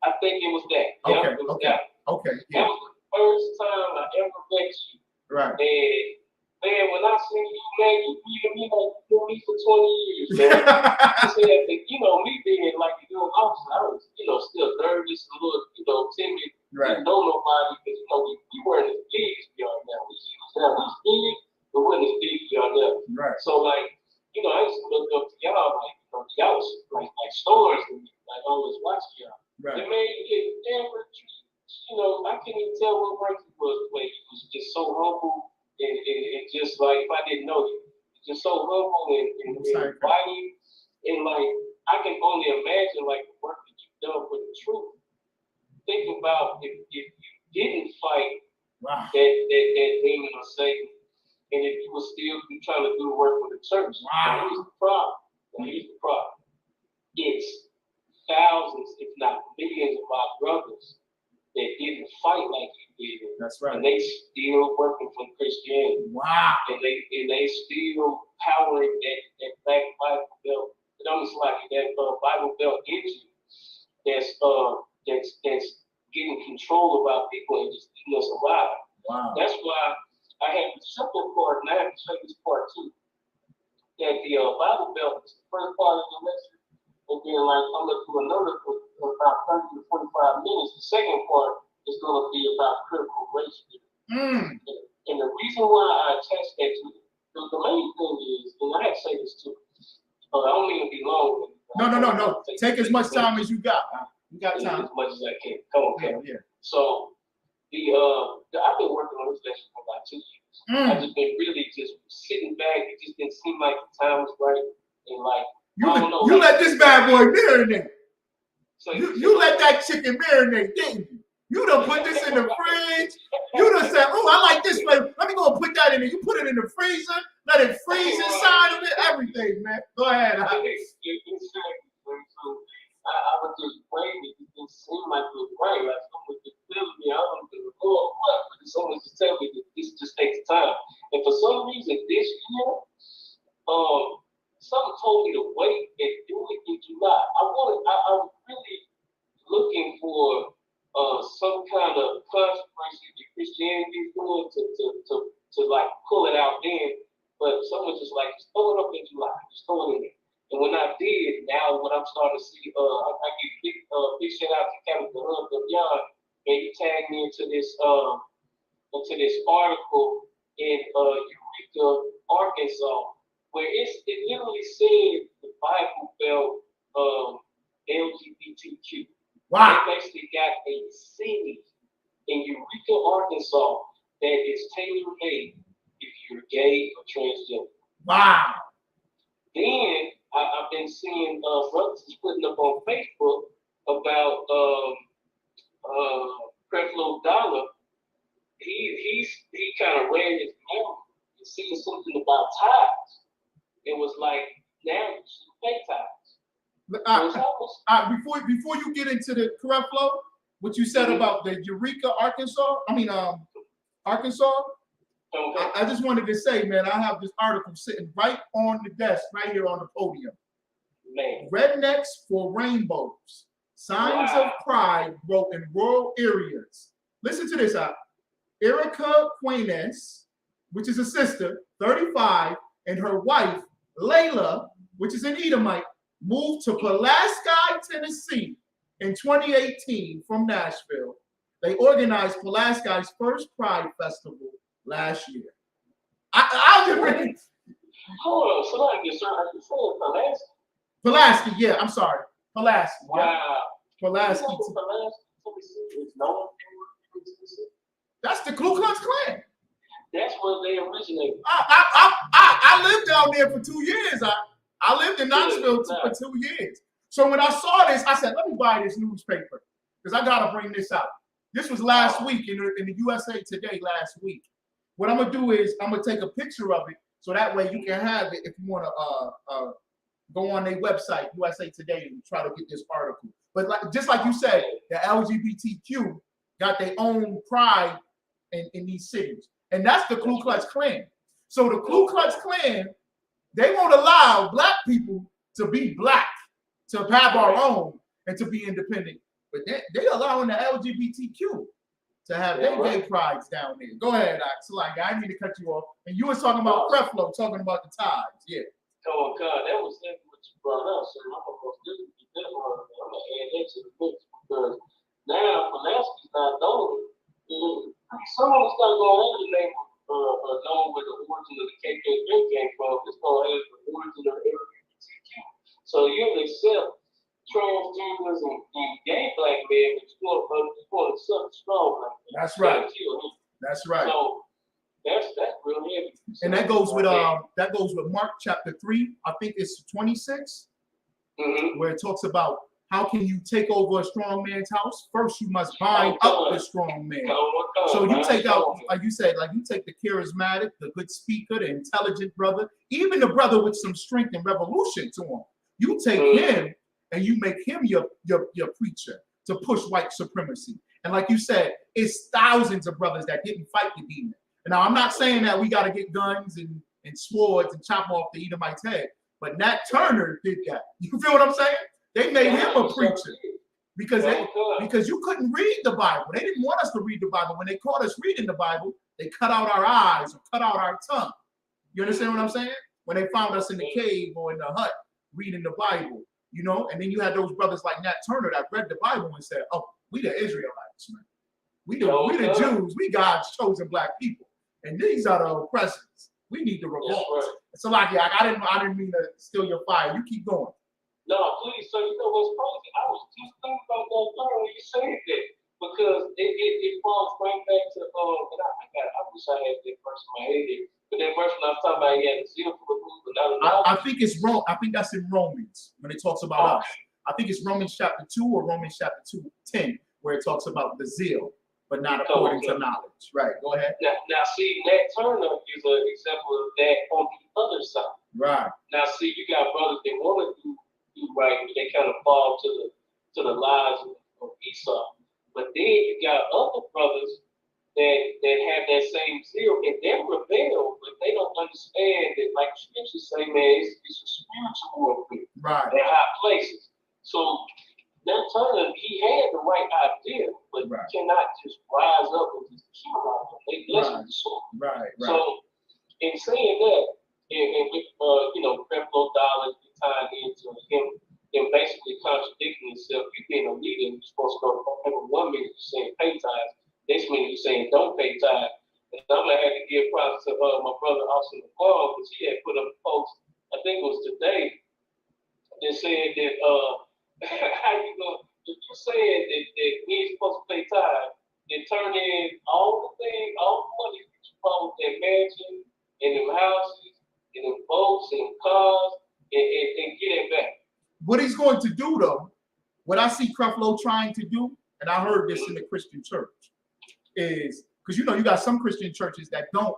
I think it was that. Okay. It was Okay. that. Okay. That Yeah. was the first time I ever met you. Right. And man, when I seen you, man, you treated me like you knew me for 20 years, man. I said, me being like a young officer, I was, still nervous, a little, timid. Right. Didn't know nobody because, we weren't as big as we are now. We was big, but wasn't as big as we are now. Right. So, I used to look up to y'all, y'all was like stars to me. Like, I always watched y'all. Right. And man, I couldn't even tell what rank he was, but he was just so humble and just like, if I didn't know you, just so humble and inviting. And I can only imagine the work that you've done for the truth. Think about if you didn't fight that demon or Satan, and if you were still trying to do the work for the church. Now, here's the problem. It's thousands, if not millions, of our brothers that didn't fight like you did. That's right. And they still working for Christianity. Wow. And they still powering that black Bible belt. And I'm just like that Bible belt engine that's getting control of our people and just keeping us alive. Wow. That's why I have the simple part, and I have to say this part too. That the Bible belt is the first part of the lesson. And then I'm going to do another for about 30 to 45 minutes. The second part is going to be about critical race theory. And the reason why I attach that to it, the main thing is, and I have to say this too, I don't mean to be long. No. Take as much time as you got. You got time. As much as I can. Come on, Kevin. Yeah. So I've been working on this lesson for about 2 years. I've just been really just sitting back. It just didn't seem like the time was right. And you let this bad boy marinate. So you let that chicken marinate, didn't you? You done put this in the fridge. You done said, "Oh, I like this flavor. Let me go and put that in there." You put it in the freezer, let it freeze inside of it. Everything, man. Go ahead. I was just waiting. It didn't seem like it was right. Like someone just telling me, I don't know what, but someone just telling me that this just takes time. And for some reason, this year, something told me to wait and do it in July. I was really looking for some kind of controversy that Christianity is doing to pull it out then. But someone just just throw it up in July. Just throw it in there. And when I did, now what I'm starting to see, I give big shout out to Captain Hub Beyond, and he tagged me into this article in Eureka, Arkansas, where it literally said the Bible Belt LGBTQ. Wow. They basically got a city in Eureka, Arkansas that is tailor-made if you're gay or transgender. Wow. Then I've been seeing brothers putting up on Facebook about Creflo Dollar. He kind of ran his mouth and saying something about tithes. it was like now you should pay tithes. Before you get into the correct flow, what you said about the Eureka, Arkansas. Arkansas. Okay. I just wanted to say, man, I have this article sitting right on the desk, right here on the podium. Man. Rednecks for Rainbows. Signs of pride grow in rural areas. Listen to this out. Erica Quaines, which is a sister, 35, and her wife, Layla, which is an Edomite, moved to Pulaski, Tennessee in 2018 from Nashville. They organized Pulaski's first Pride Festival last year. I'll get ready. Hold on, so I can say Pulaski. Pulaski, yeah, I'm sorry. Pulaski. Wow. Pulaski. That's the Ku Klux Klan. That's where they originated. I lived down there for 2 years. I lived in Knoxville for 2 years. So when I saw this, I said, let me buy this newspaper because I got to bring this out. This was last week in the USA Today last week. What I'm going to do is I'm going to take a picture of it so that way you can have it if you want to go on their website, USA Today, and try to get this article. But just like you said, the LGBTQ got their own pride in these cities. And that's the Ku Klux Klan. So the Ku Klux Klan, they won't allow black people to be black, to have our own, and to be independent. But they allowing the LGBTQ to have their gay prides down there. Go ahead, Axel. I need to cut you off. And you was talking about Creflo, talking about the ties. Yeah. Oh, God, that was what you brought up. So I'm going to add that to the mix because now Pulaski's not known. Someone's got to go on the name known where the origin of the KKK came from. It's called the origin of the LGBTQ. So you accept transgenders and gay black men, but you want to something strong like that. That's right. That's right. So that's real heavy. And that goes with Mark chapter 3. I think it's 26, where it talks about how can you take over a strong man's house? First, you must bind up the strong man. So you take out, like you said, like you take the charismatic, the good speaker, the intelligent brother, even the brother with some strength and revolution to him. You take him and you make him your preacher to push white supremacy. And like you said, it's thousands of brothers that didn't fight the demon. And now I'm not saying that we got to get guns and swords and chop off the Edomite's head, but Nat Turner did that. You feel what I'm saying? They made him a preacher because you couldn't read the Bible. They didn't want us to read the Bible. When they caught us reading the Bible, they cut out our eyes or cut out our tongue. You understand what I'm saying? When they found us in the cave or in the hut reading the Bible, you know, and then you had those brothers like Nat Turner that read the Bible and said, "Oh, we the Israelites, man. We the Jews. We God's chosen black people, and these are the oppressors. We need to revolt." So like, I didn't mean to steal your fire. You keep going. No, please. So you know what's crazy? I was just thinking about that when you said that because it falls right back to I wish I had that verse in my head. But that verse when I was talking about he had the zeal for the movement. I think it's wrong. I think that's in Romans when it talks about us. I think it's Romans chapter 2 or Romans chapter 2:10 where it talks about the zeal, but not according to knowledge. Right. Go ahead. Now see, Nat Turner is an example of that on the other side. Right. Now see, you got brothers that want to do right, but they kind of fall to the lies of Esau. But then you got other brothers that have that same zeal and they rebel, but they don't understand that, like scriptures say, man, it's a spiritual warfare. Right. They're high places. So Nat Turner, he had the right idea, but you cannot just rise up and just kill them. They bless the sword. Right. So in saying that, and with Creflo Dollar tied into him basically contradicting himself. You being a leader, you're supposed to go over 1 minute you're saying pay tithes, next minute you're saying don't pay tithes. And I'm gonna have to give props to my brother Austin McCall because he had put up a post, I think it was today, that said that how you gonna if you're saying that we ain't supposed to pay tithes, then turn in all the money that you bought with that mansion and them houses and them boats and cars and get it back. What he's going to do, though, what I see Creflo trying to do, and I heard this in the Christian church, is because you got some Christian churches that don't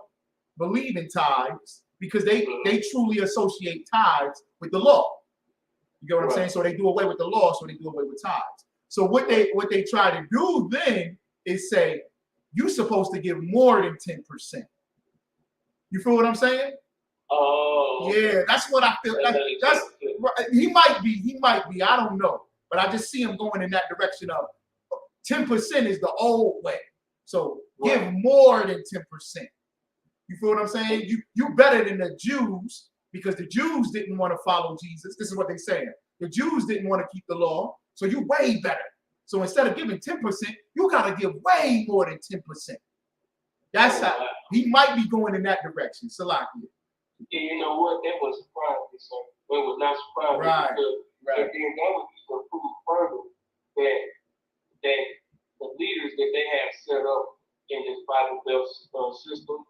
believe in tithes because they truly associate tithes with the law. You get what I'm saying? So they do away with the law, so they do away with tithes. So what they try to do then is say, you're supposed to give more than 10%. You feel what I'm saying? Oh, yeah, that's what I feel. That's he might be. I don't know, but I just see him going in that direction of 10% is the old way. So give more than 10%. You feel what I'm saying? You better than the Jews, because the Jews didn't want to follow Jesus. This is what they're saying. The Jews didn't want to keep the law, so you way better. So instead of giving 10%, you gotta give way more than 10%. That's how he might be going in that direction. Salakia. Yeah, you know what? That was surprising. So it was not surprising because and then that would even prove further that the leaders that they have set up in this Bible Belt system,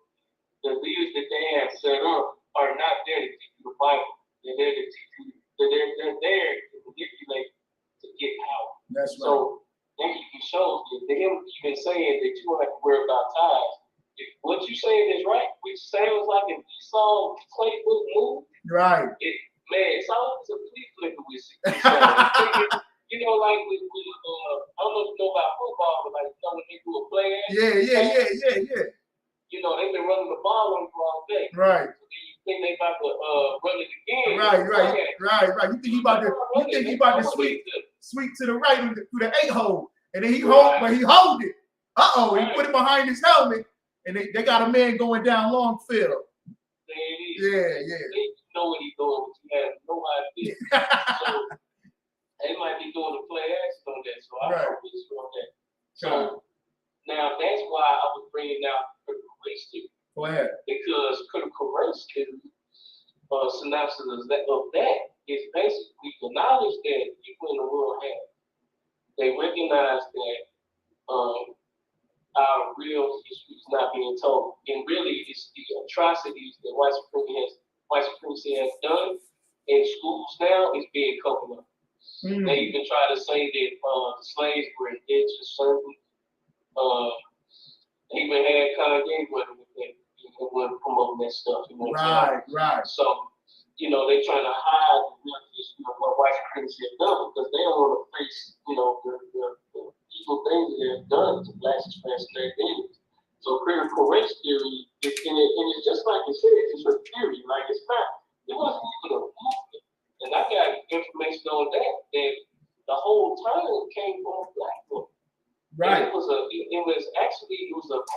the leaders that they have set up are not there to teach you the Bible. They're there to teach you. They're there to manipulate to get power. That's right. So that even shows that them even saying that you don't have to worry about tithes. If what you saying is right, which sounds like an Esau playbook move. Right. It's always a flea flicker with it. You know, like with I don't know if you know about football, but like when they do a play. Yeah. You know, they've been running the ball on you all day. Right. So you think they about to run it again? Right. You think he about to sweep to the right through the 8-hole, and then he hold it. He put it behind his helmet. And they got a man going down long field. Yeah. They know what he's doing, but you have no idea. So they might be doing a play action on that. So I hope it's on that. So now that's why I was bringing out critical race theory. Go ahead. Because critical race theory, synopsis of that is basically the knowledge that people in the world have. They recognize that our real history is not being told. And really, it's the atrocities that white supremacy has done in schools now is being covered up. They even try to say that the slaves were indigenous servants. They even had Kanye with it, promoting that stuff. You know right. So, you know, they're trying to hide the real history of what white supremacy has done because they don't want to face, you know, the evil things that they've done to blacks, Hispanics, and their enemies. So critical race theory, and it's just like you said, it's a theory. Like it's not, it wasn't even a movement. And I got information on that the whole time came from a black book. Right. And it was a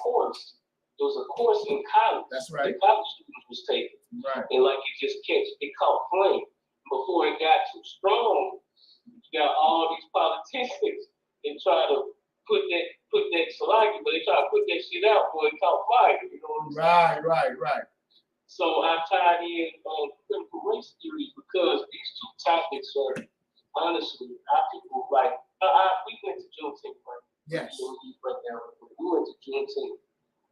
course. It was a course in college. That's right. The college students was taking. Right. And like it caught flame. Before it got too strong, you got all these politicians and try to put that salami, but they try to put that shit out before it caught fire. You know what I'm saying? Right. So I tied in critical race theory because these two topics are honestly, our people like. We went to Juneteenth, right? Yes. We went to Juneteenth,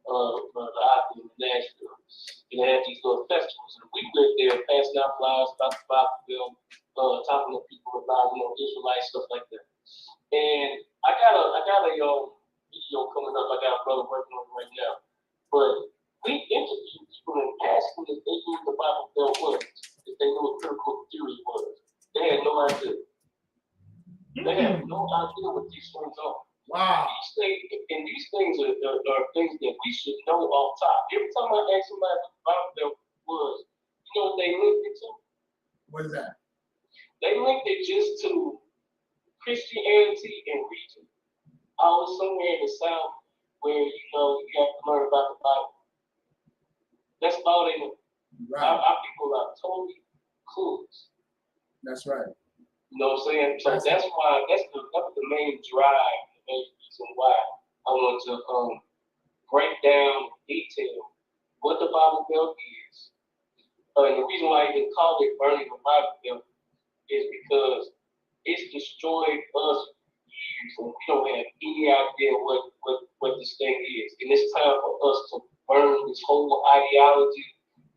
in Nashville, and they had these little festivals, and we went there passing out flyers about the Bible, talking to people about Israelite stuff like that. And I got a video coming up. I got a brother working on it right now. But we interviewed people and asked them if they knew what the Bible Belt was, if they knew what critical theory was. They had no idea. They have no idea what these things are. Wow. These things are things that we should know off top. Every time I ask somebody what the Bible Belt was, you know what they linked it to? What is that? They linked it just to Christianity and region. I was somewhere in the South where you have to learn about the Bible. That's all they know. Right. Our people are totally clueless. That's right. You know what I'm saying? So that's the main drive, the main reason why I want to break down in detail what the Bible Belt is. And the reason why I even call it burning the Bible Belt is because it's destroyed us for years, and we don't have any idea what this thing is. And it's time for us to burn this whole ideology,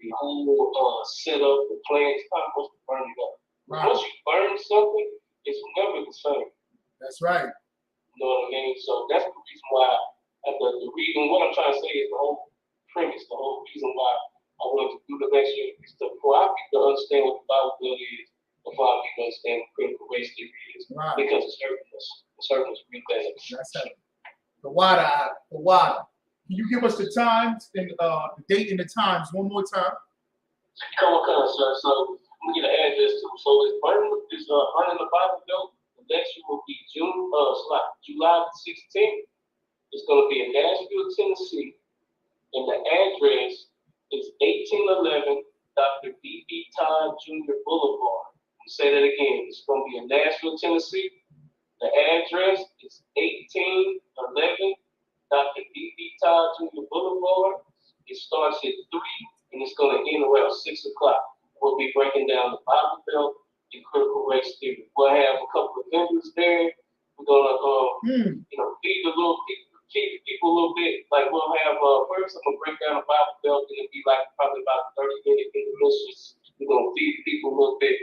the whole setup, the plan. It's time for us to burn it up. Right. Once you burn something, it's never the same. That's right. You know what I mean? So that's the reason why, what I'm trying to say is the whole premise, the whole reason why I wanted to do the lecture for our people to understand what the Bible Belt is, before our people understand what critical race theory is, because it's hurting us. It's hurting us real bad. That's it. The water. Can you give us the times and the date and the times one more time? Come on, sir. So let me get an address too. So it's running the Bible Belt. The lecture will be July 16th. It's going to be in Nashville, Tennessee, and the address is 1811 Dr. B.B. Todd Jr. Boulevard. I'll say that again. It's going to be in Nashville, Tennessee. The address is 1811 Dr. B.B. Todd Jr. Boulevard. It starts at 3 and it's going to end around 6 o'clock. We'll be breaking down the Bible Belt and critical race theory. We'll have a couple of vendors there. We're going to, feed the people a little bit. Like we'll have first I'm gonna break down the Bible Belt and it'll be like probably about 30-minute intermissions. We're gonna feed the people a little bit.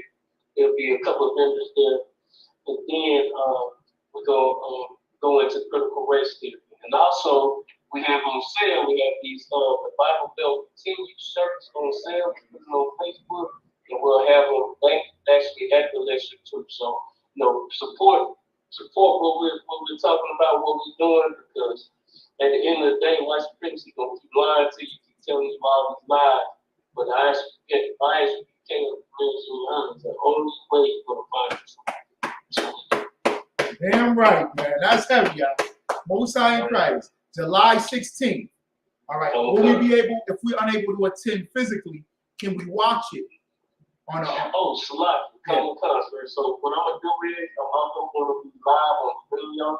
There'll be a couple of vendors there, and then we're gonna go into critical race theory. And also we have on sale. We have these the Bible Belt continued shirts on sale on Facebook, and we'll have them actually at the lecture too. So support what we're talking about, what we're doing, because at the end of the day, white supremacy gonna keep lying to you, keep telling you all these lies. But I actually can't is the only way you're gonna find it. Damn right, man. That's heavy, y'all. Most High in Christ, July 16th. All right. Will we be able, if we're unable to attend physically, can we watch it on a select concert. So what I'm gonna do is I'm also gonna be live on video.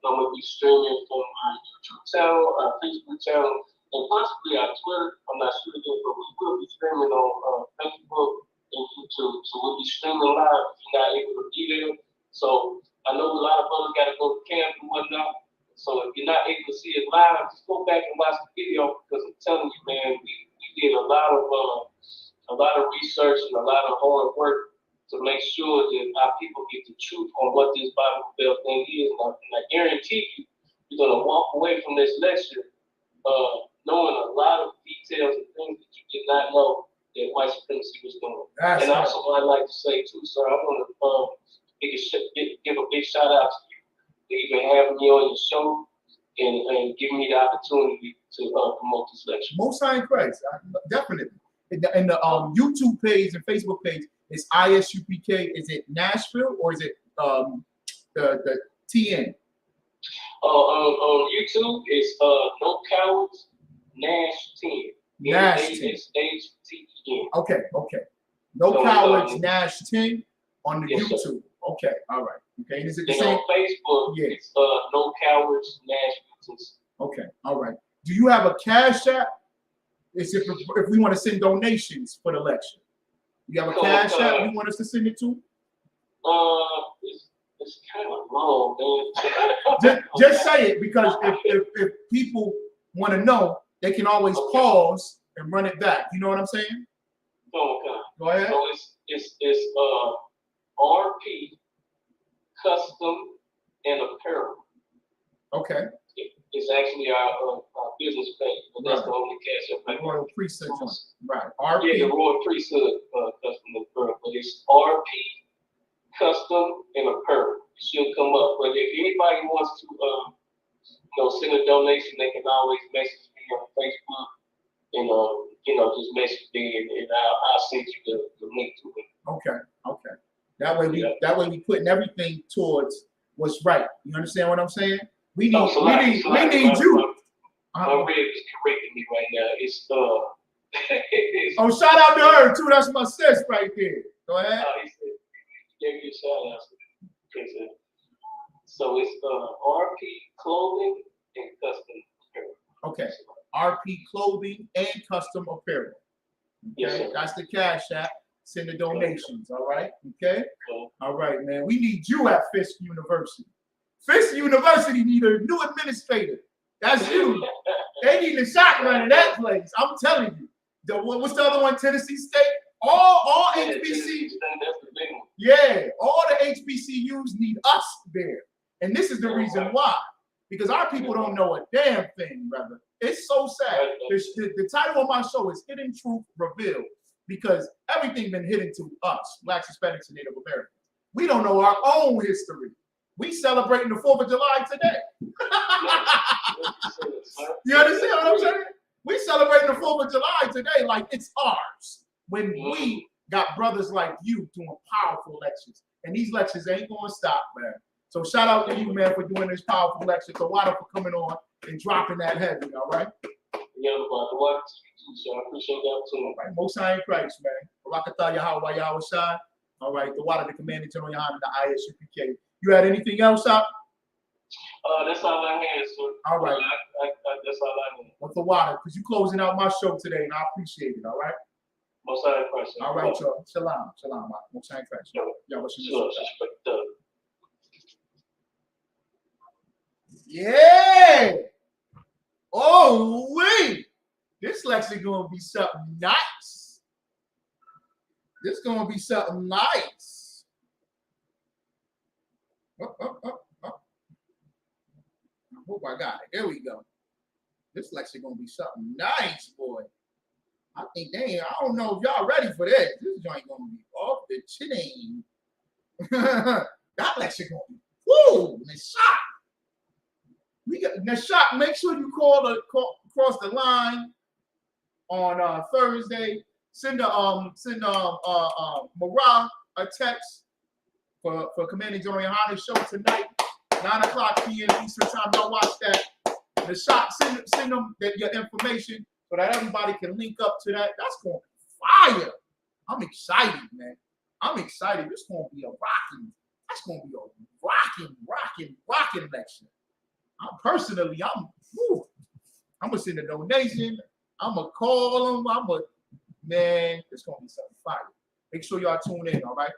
I'm gonna be streaming from our YouTube channel, our Facebook channel, and possibly our Twitter. I'm not sure yet, but we will be streaming on Facebook and YouTube. So we'll be streaming live if you're not able to be there. So I know a lot of brothers gotta go to camp and whatnot. So if you're not able to see it live, just go back and watch the video, because I'm telling you, man, we did a lot of research and a lot of hard work to make sure that our people get the truth on what this Bible Belt thing is. And I guarantee you, you're gonna walk away from this lecture knowing a lot of details and things that you did not know that white supremacy was doing. And also, what I'd like to say too, sir, I want to give a big shout out to you for even having me on your show and giving me the opportunity to promote this lecture. Most High in Christ, definitely. And the YouTube page and Facebook page is ISUPK. Is it Nashville or is it the TN? On YouTube, it's No Cowards Nash 10. Nash 10. H-T-E-N. Okay. No Cowards Nash 10 on the YouTube. Sir. Okay, all right. Okay, is it the same? On Facebook, it's No Cowards Nash 10. Okay, all right. Do you have a Cash App? Is if we want to send donations for the lecture? You have a Cash App you want us to send it to? It's kind of long, man. just say it, because if people want to know, they can always pause and run it back. You know what I'm saying? Go ahead. So it's RP Custom and Apparel. Okay. It's actually our business page, but that's the only Cash App. Royal Priesthood. Right. RP. Yeah, the Royal Priesthood Custom and Apparel, but it's RP Custom and Apparel. It should come up. But if anybody wants to, send a donation, they can always message me on Facebook and just message me, and I'll send you the link to it. Okay. That way we putting everything towards what's right. You understand what I'm saying? We need you. My red is correcting me right now. It's oh, shout out to her too. That's my sis right there. Go ahead. He gave me a shout out. So it's RP Clothing and Custom Apparel. Okay. RP Clothing and Custom Apparel. Okay? Yes, sir. That's the Cash App. Send the donations. All right. Okay. All right, man. We need you at Fisk University. Fisk University need a new administrator. That's you. They need a shotgun in that place. I'm telling you. What's the other one? Tennessee State. All HBCUs. Yeah, all the HBCUs need us there, and this is the reason why. because our people don't know a damn thing, brother. It's so sad. The title of my show is Hidden Truth Revealed, because everything been hidden to us, Blacks, Hispanics, and Native Americans. We don't know our own history. We celebrating the 4th of July today. You understand what I'm saying? We celebrating the 4th of July today like it's ours. When we got brothers like you doing powerful lectures. And these lectures ain't going to stop, man. So shout out to you, man, for doing this powerful lecture. So Wada for coming on and dropping that heavy, all right? Yeah, but what? So I appreciate that too. All right, Most High in Christ, man. Barakatah Yahweh Yahweh Shai. All right, the Wada, the Commanding General Yohana, the ISUPK. You had anything else up? That's all I had, sir. All right. That's all I had. With the Wada, because you closing out my show today, and I appreciate it, all right? Most High in Christ. All right, y'all. Shalom. Shalom. Most High in Christ. Sure. Yeah. Oh, wait. This lecture going to be something nice. This going to be something nice. I hope I got it. There we go. This lecture going to be something nice, boy. I think, dang, I don't know if y'all ready for this. This joint going to be off the chain. That lecture going to be, woo, Nashak. We got Nashak. Make sure you cross the line on Thursday. Send Marah a text for Commanding General Yohana's show tonight, 9:00 p.m. Eastern time. Y'all watch that. Nashak, send them your information so that everybody can link up to that. That's going to be fire. I'm excited, man. I'm excited. This is going to be a rocking. That's going to be a rocking lecture. I'm gonna send a donation. I'm gonna call them. Man, it's gonna be something fire. Make sure y'all tune in, all right?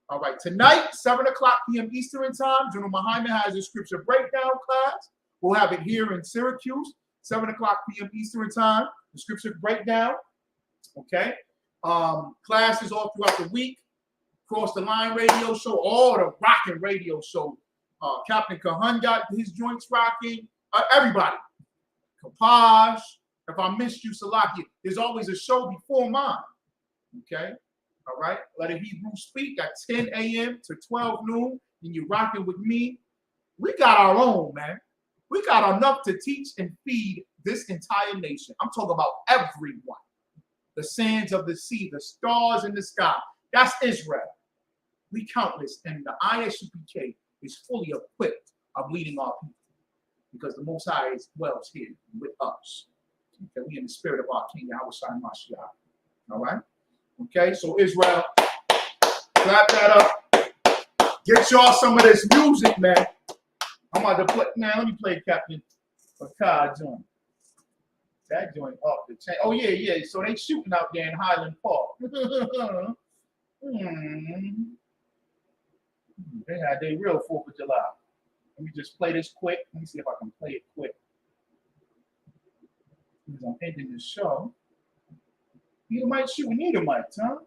All right, tonight, 7:00 p.m. Eastern time, General Muhammad has a scripture breakdown class. We'll have it here in Syracuse, 7:00 p.m. Eastern time, the scripture breakdown, okay? Classes all throughout the week. Cross the Line radio show, all the rocking radio show. Captain Kahan got his joints rocking. Everybody. Kapaj. If I missed you, Salaki, there's always a show before mine. Okay? All right? Let a Hebrew speak at 10 a.m. to 12 noon. And you're rocking with me. We got our own, man. We got enough to teach and feed this entire nation. I'm talking about everyone. The sands of the sea, the stars in the sky. That's Israel. We countless. And the ISUPK is fully equipped of leading our people because the Most High dwells here with us. Okay, we in the spirit of our King Yahweh Shai Mashiach. All right? Okay, so Israel, clap that up. Get y'all some of this music, man. I'm about to play, man, let me play Captain Fakar joint. That joint off the chain. Oh, yeah. So they shooting out there in Highland Park. They had their real 4th of July. Let me just play this quick. Let me see if I can play it quick. Because I'm ending the show. Edomite shooting Edomites, huh?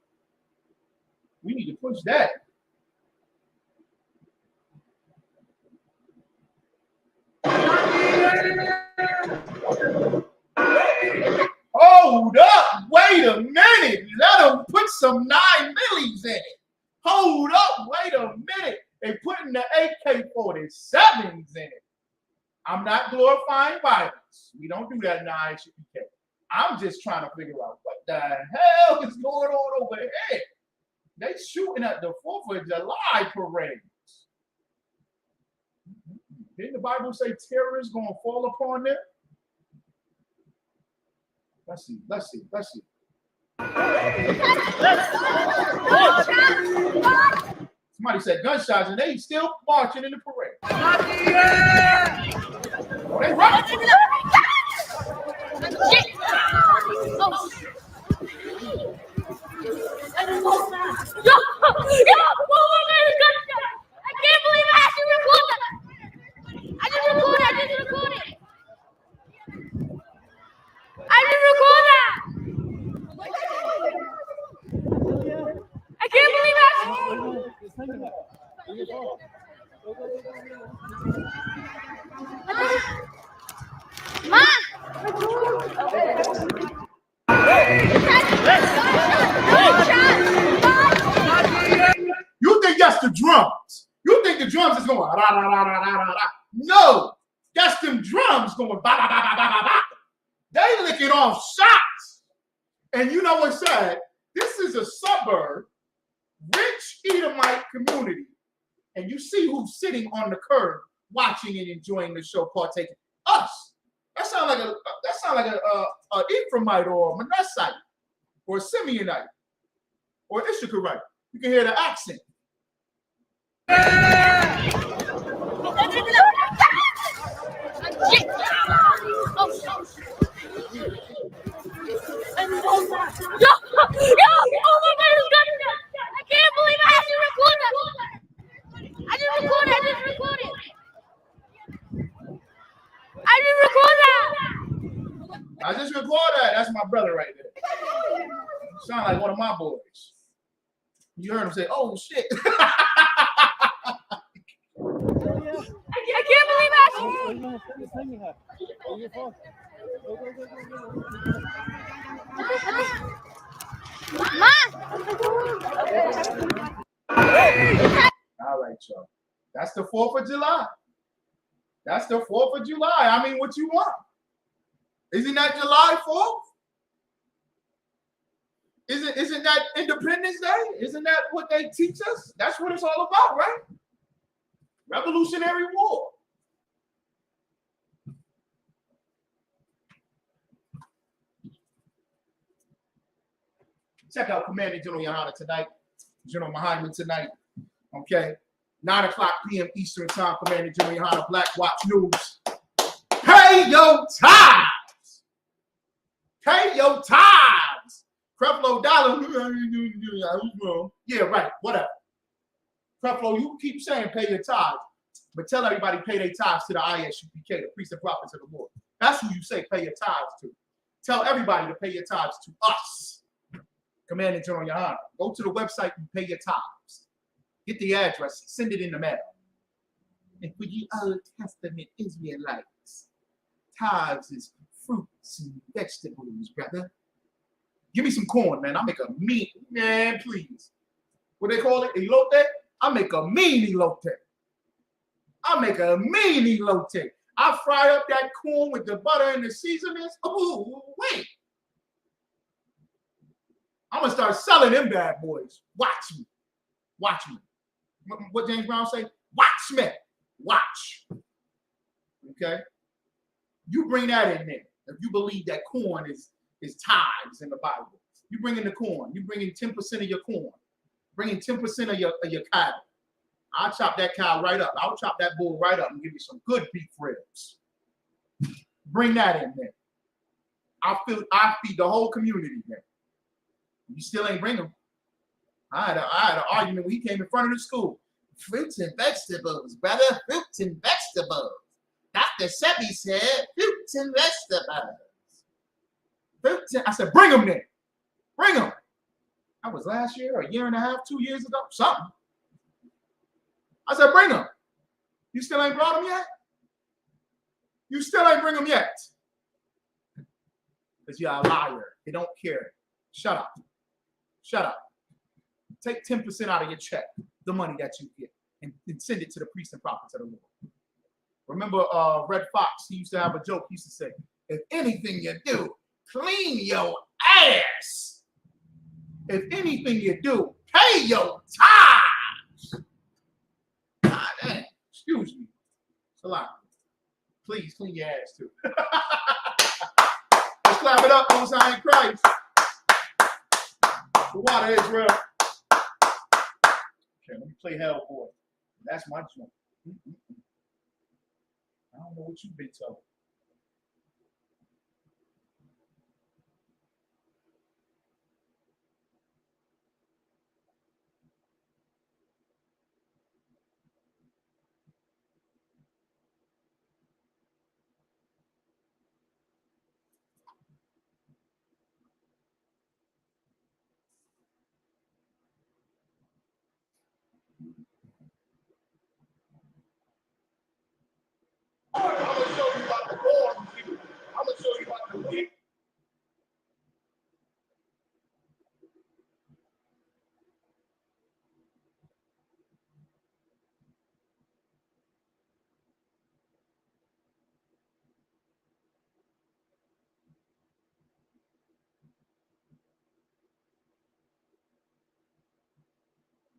We need to push that. Hold up. Wait a minute. Let them put some 9 millis in it. Hold up. Wait a minute. They putting the AK-47s in it. I'm not glorifying violence. We don't do that in the ISUPK. I'm just trying to figure out what the hell is going on over here. They shooting at the 4th of July parades. Didn't the Bible say terrorists going to fall upon them? Let's see. Somebody said gunshots and they still marching in the parade. Oh, they running. drums. You think the drums is going da, da, da, da, da, da, da. No, that's them drums going ba, ba, ba, ba, ba, ba. They licking off shots. And you know what's sad? This is a suburb, rich Edomite community. And you see who's sitting on the curb watching and enjoying the show, partaking. Us. That sounds like a Ephraimite or a Manassite or a Simeonite or Issacharite. You can hear the accent. Yo, oh my God, it's got it. I can't believe I actually recorded that. I didn't record it. I just record that. That's my brother right there. Sound like one of my boys. You heard him say, "Oh shit." I can't believe I actually. All right, y'all. That's the 4th of July. That's the 4th of July. I mean, what you want? Isn't that July 4th? Isn't that Independence Day? Isn't that what they teach us? That's what it's all about, right? Revolutionary War. Check out Commanding General Yohana tonight. General Muhammad tonight. Okay. 9 o'clock p.m. Eastern Time. Commanding General Yohana, Black Watch News. Pay your tithes. Pay your tithes. Creflo Dollar. Yeah, right. Whatever. Creflo, you keep saying pay your tithes, but tell everybody pay their tithes to the ISUPK, the priests and prophets of the Lord. That's who you say pay your tithes to. Tell everybody to pay your tithes to us. Commanding General Yohana. Go to the website and pay your tithes. Get the address. Send it in the mail. And for you Old Testament Israelites, tithes is fruits and vegetables, brother. Give me some corn, man. I'll make a mean, man, please. What they call it? Elote? I make a mean elote. I fry up that corn with the butter and the seasonings. Oh, wait. I'm going to start selling them bad boys. Watch me. What James Brown say? Watch me. Watch. Okay? You bring that in there. If you believe that corn is tithes in the Bible. You bring in the corn. You bring in 10% of your corn. Bring in 10% of your cow. I'll chop that cow right up. I'll chop that bull right up and give you some good beef ribs. Bring that in there. I feed the whole community there. You still ain't bring them. I had an argument when he came in front of the school. Fruits and vegetables, brother. Fruits and vegetables. Dr. Sebi said fruits and vegetables. I said, bring them then. Bring them. That was last year, a year and a half, 2 years ago, something. I said, bring them. You still ain't brought them yet? You still ain't bring them yet. Because you're a liar. They don't care. Shut up. Take 10% out of your check, the money that you get, and send it to the priests and prophets of the Lord. Remember Red Fox, he used to have a joke. He used to say, if anything you do, clean your ass. If anything you do, pay your tithes. God damn, excuse me. It's a lot. Please clean your ass too. Let's clap it up, Most High in Christ. The water Israel. Okay, let me play Hellboy. That's my joint. I don't know what you've been told. I'm going to show you about the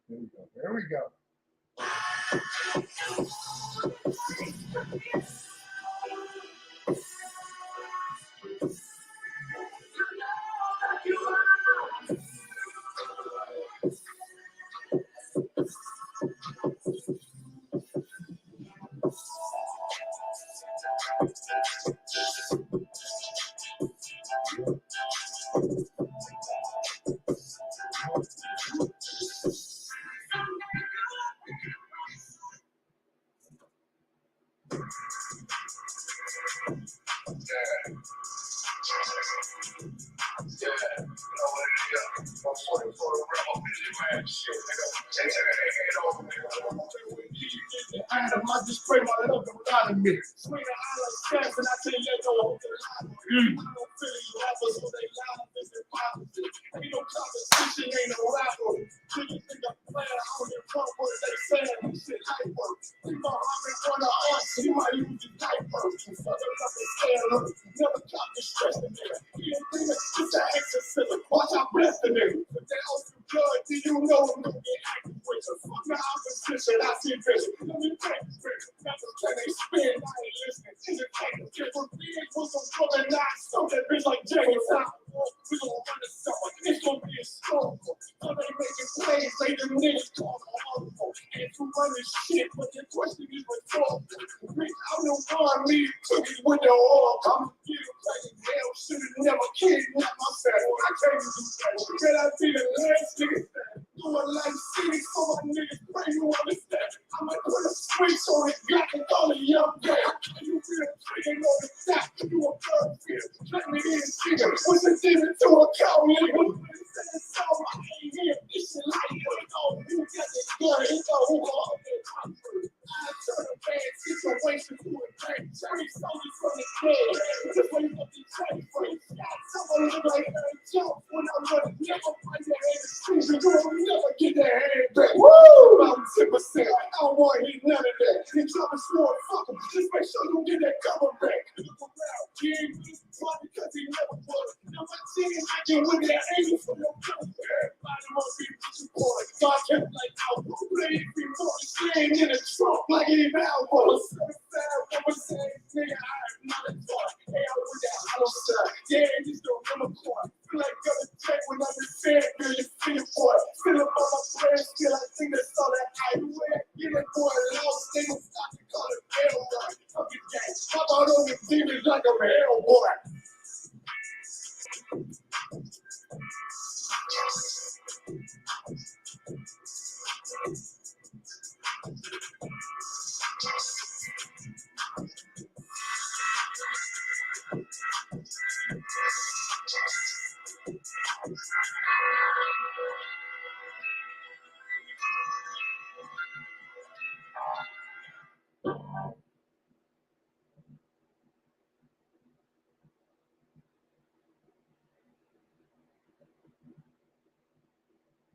There we go. There we go. I just pray my love don't lie to me. Swing the island stance and I can't let go of the line. I don't feel you rappers when they lie to this hypocrisy. Ain't no competition, ain't no rivalry. Do you think I'm playing? I don't give a fuck what they saying. This shit hyper. You know I'm in front of us, you might lose your diapers. You fucking up and stand up. Never cop the stress in there. You don't think it's just an exorcism. Watch out, bless the nigga. But they also good, do you know I'm gonna get active with you? Fuck the opposition, I see vision. Let me take this. Never can they spin, I ain't listening. Entertainment, get for being with some brother knocks. So that bitch like James out. We gon' run the summer, it's gonna be a storm. So they making plays, they them niggas call them horrible. And to run this shit, but the question is rhetorical. Bitch, I'm the one lead cookies with the oil. I'm getting playing hell, should've never kidnapped myself. I can't do that. Can I be the last nigga doing like city so my niggas pray you understand? I might put a switch on it, got to call it young guy. You feel treating on the top, you a bird field. Let me in, nigga. What's the difference to a cow, nigga? So I ain't here, this shit like you know. You got this gun, it's a who all day. I turn a bad situation to a great change. Soldiers from the dead. Just wait up the train for you. Someone look like a joke when I'm running. Never find your head in the streets. You will never get that hand back. Woo! About 10%. I don't want to hear none of that. You drop a sword, fuck him. Just make sure you get that cover back. Look around, kid. Why? Because he never was. Now my team acting with that aim for your cover. Everybody must be supported. God kept like out. Play it before staying in the trunk like he now was. Nigga, I am not a thought. Hey, I was that hollow side. Yeah, just don't come apart.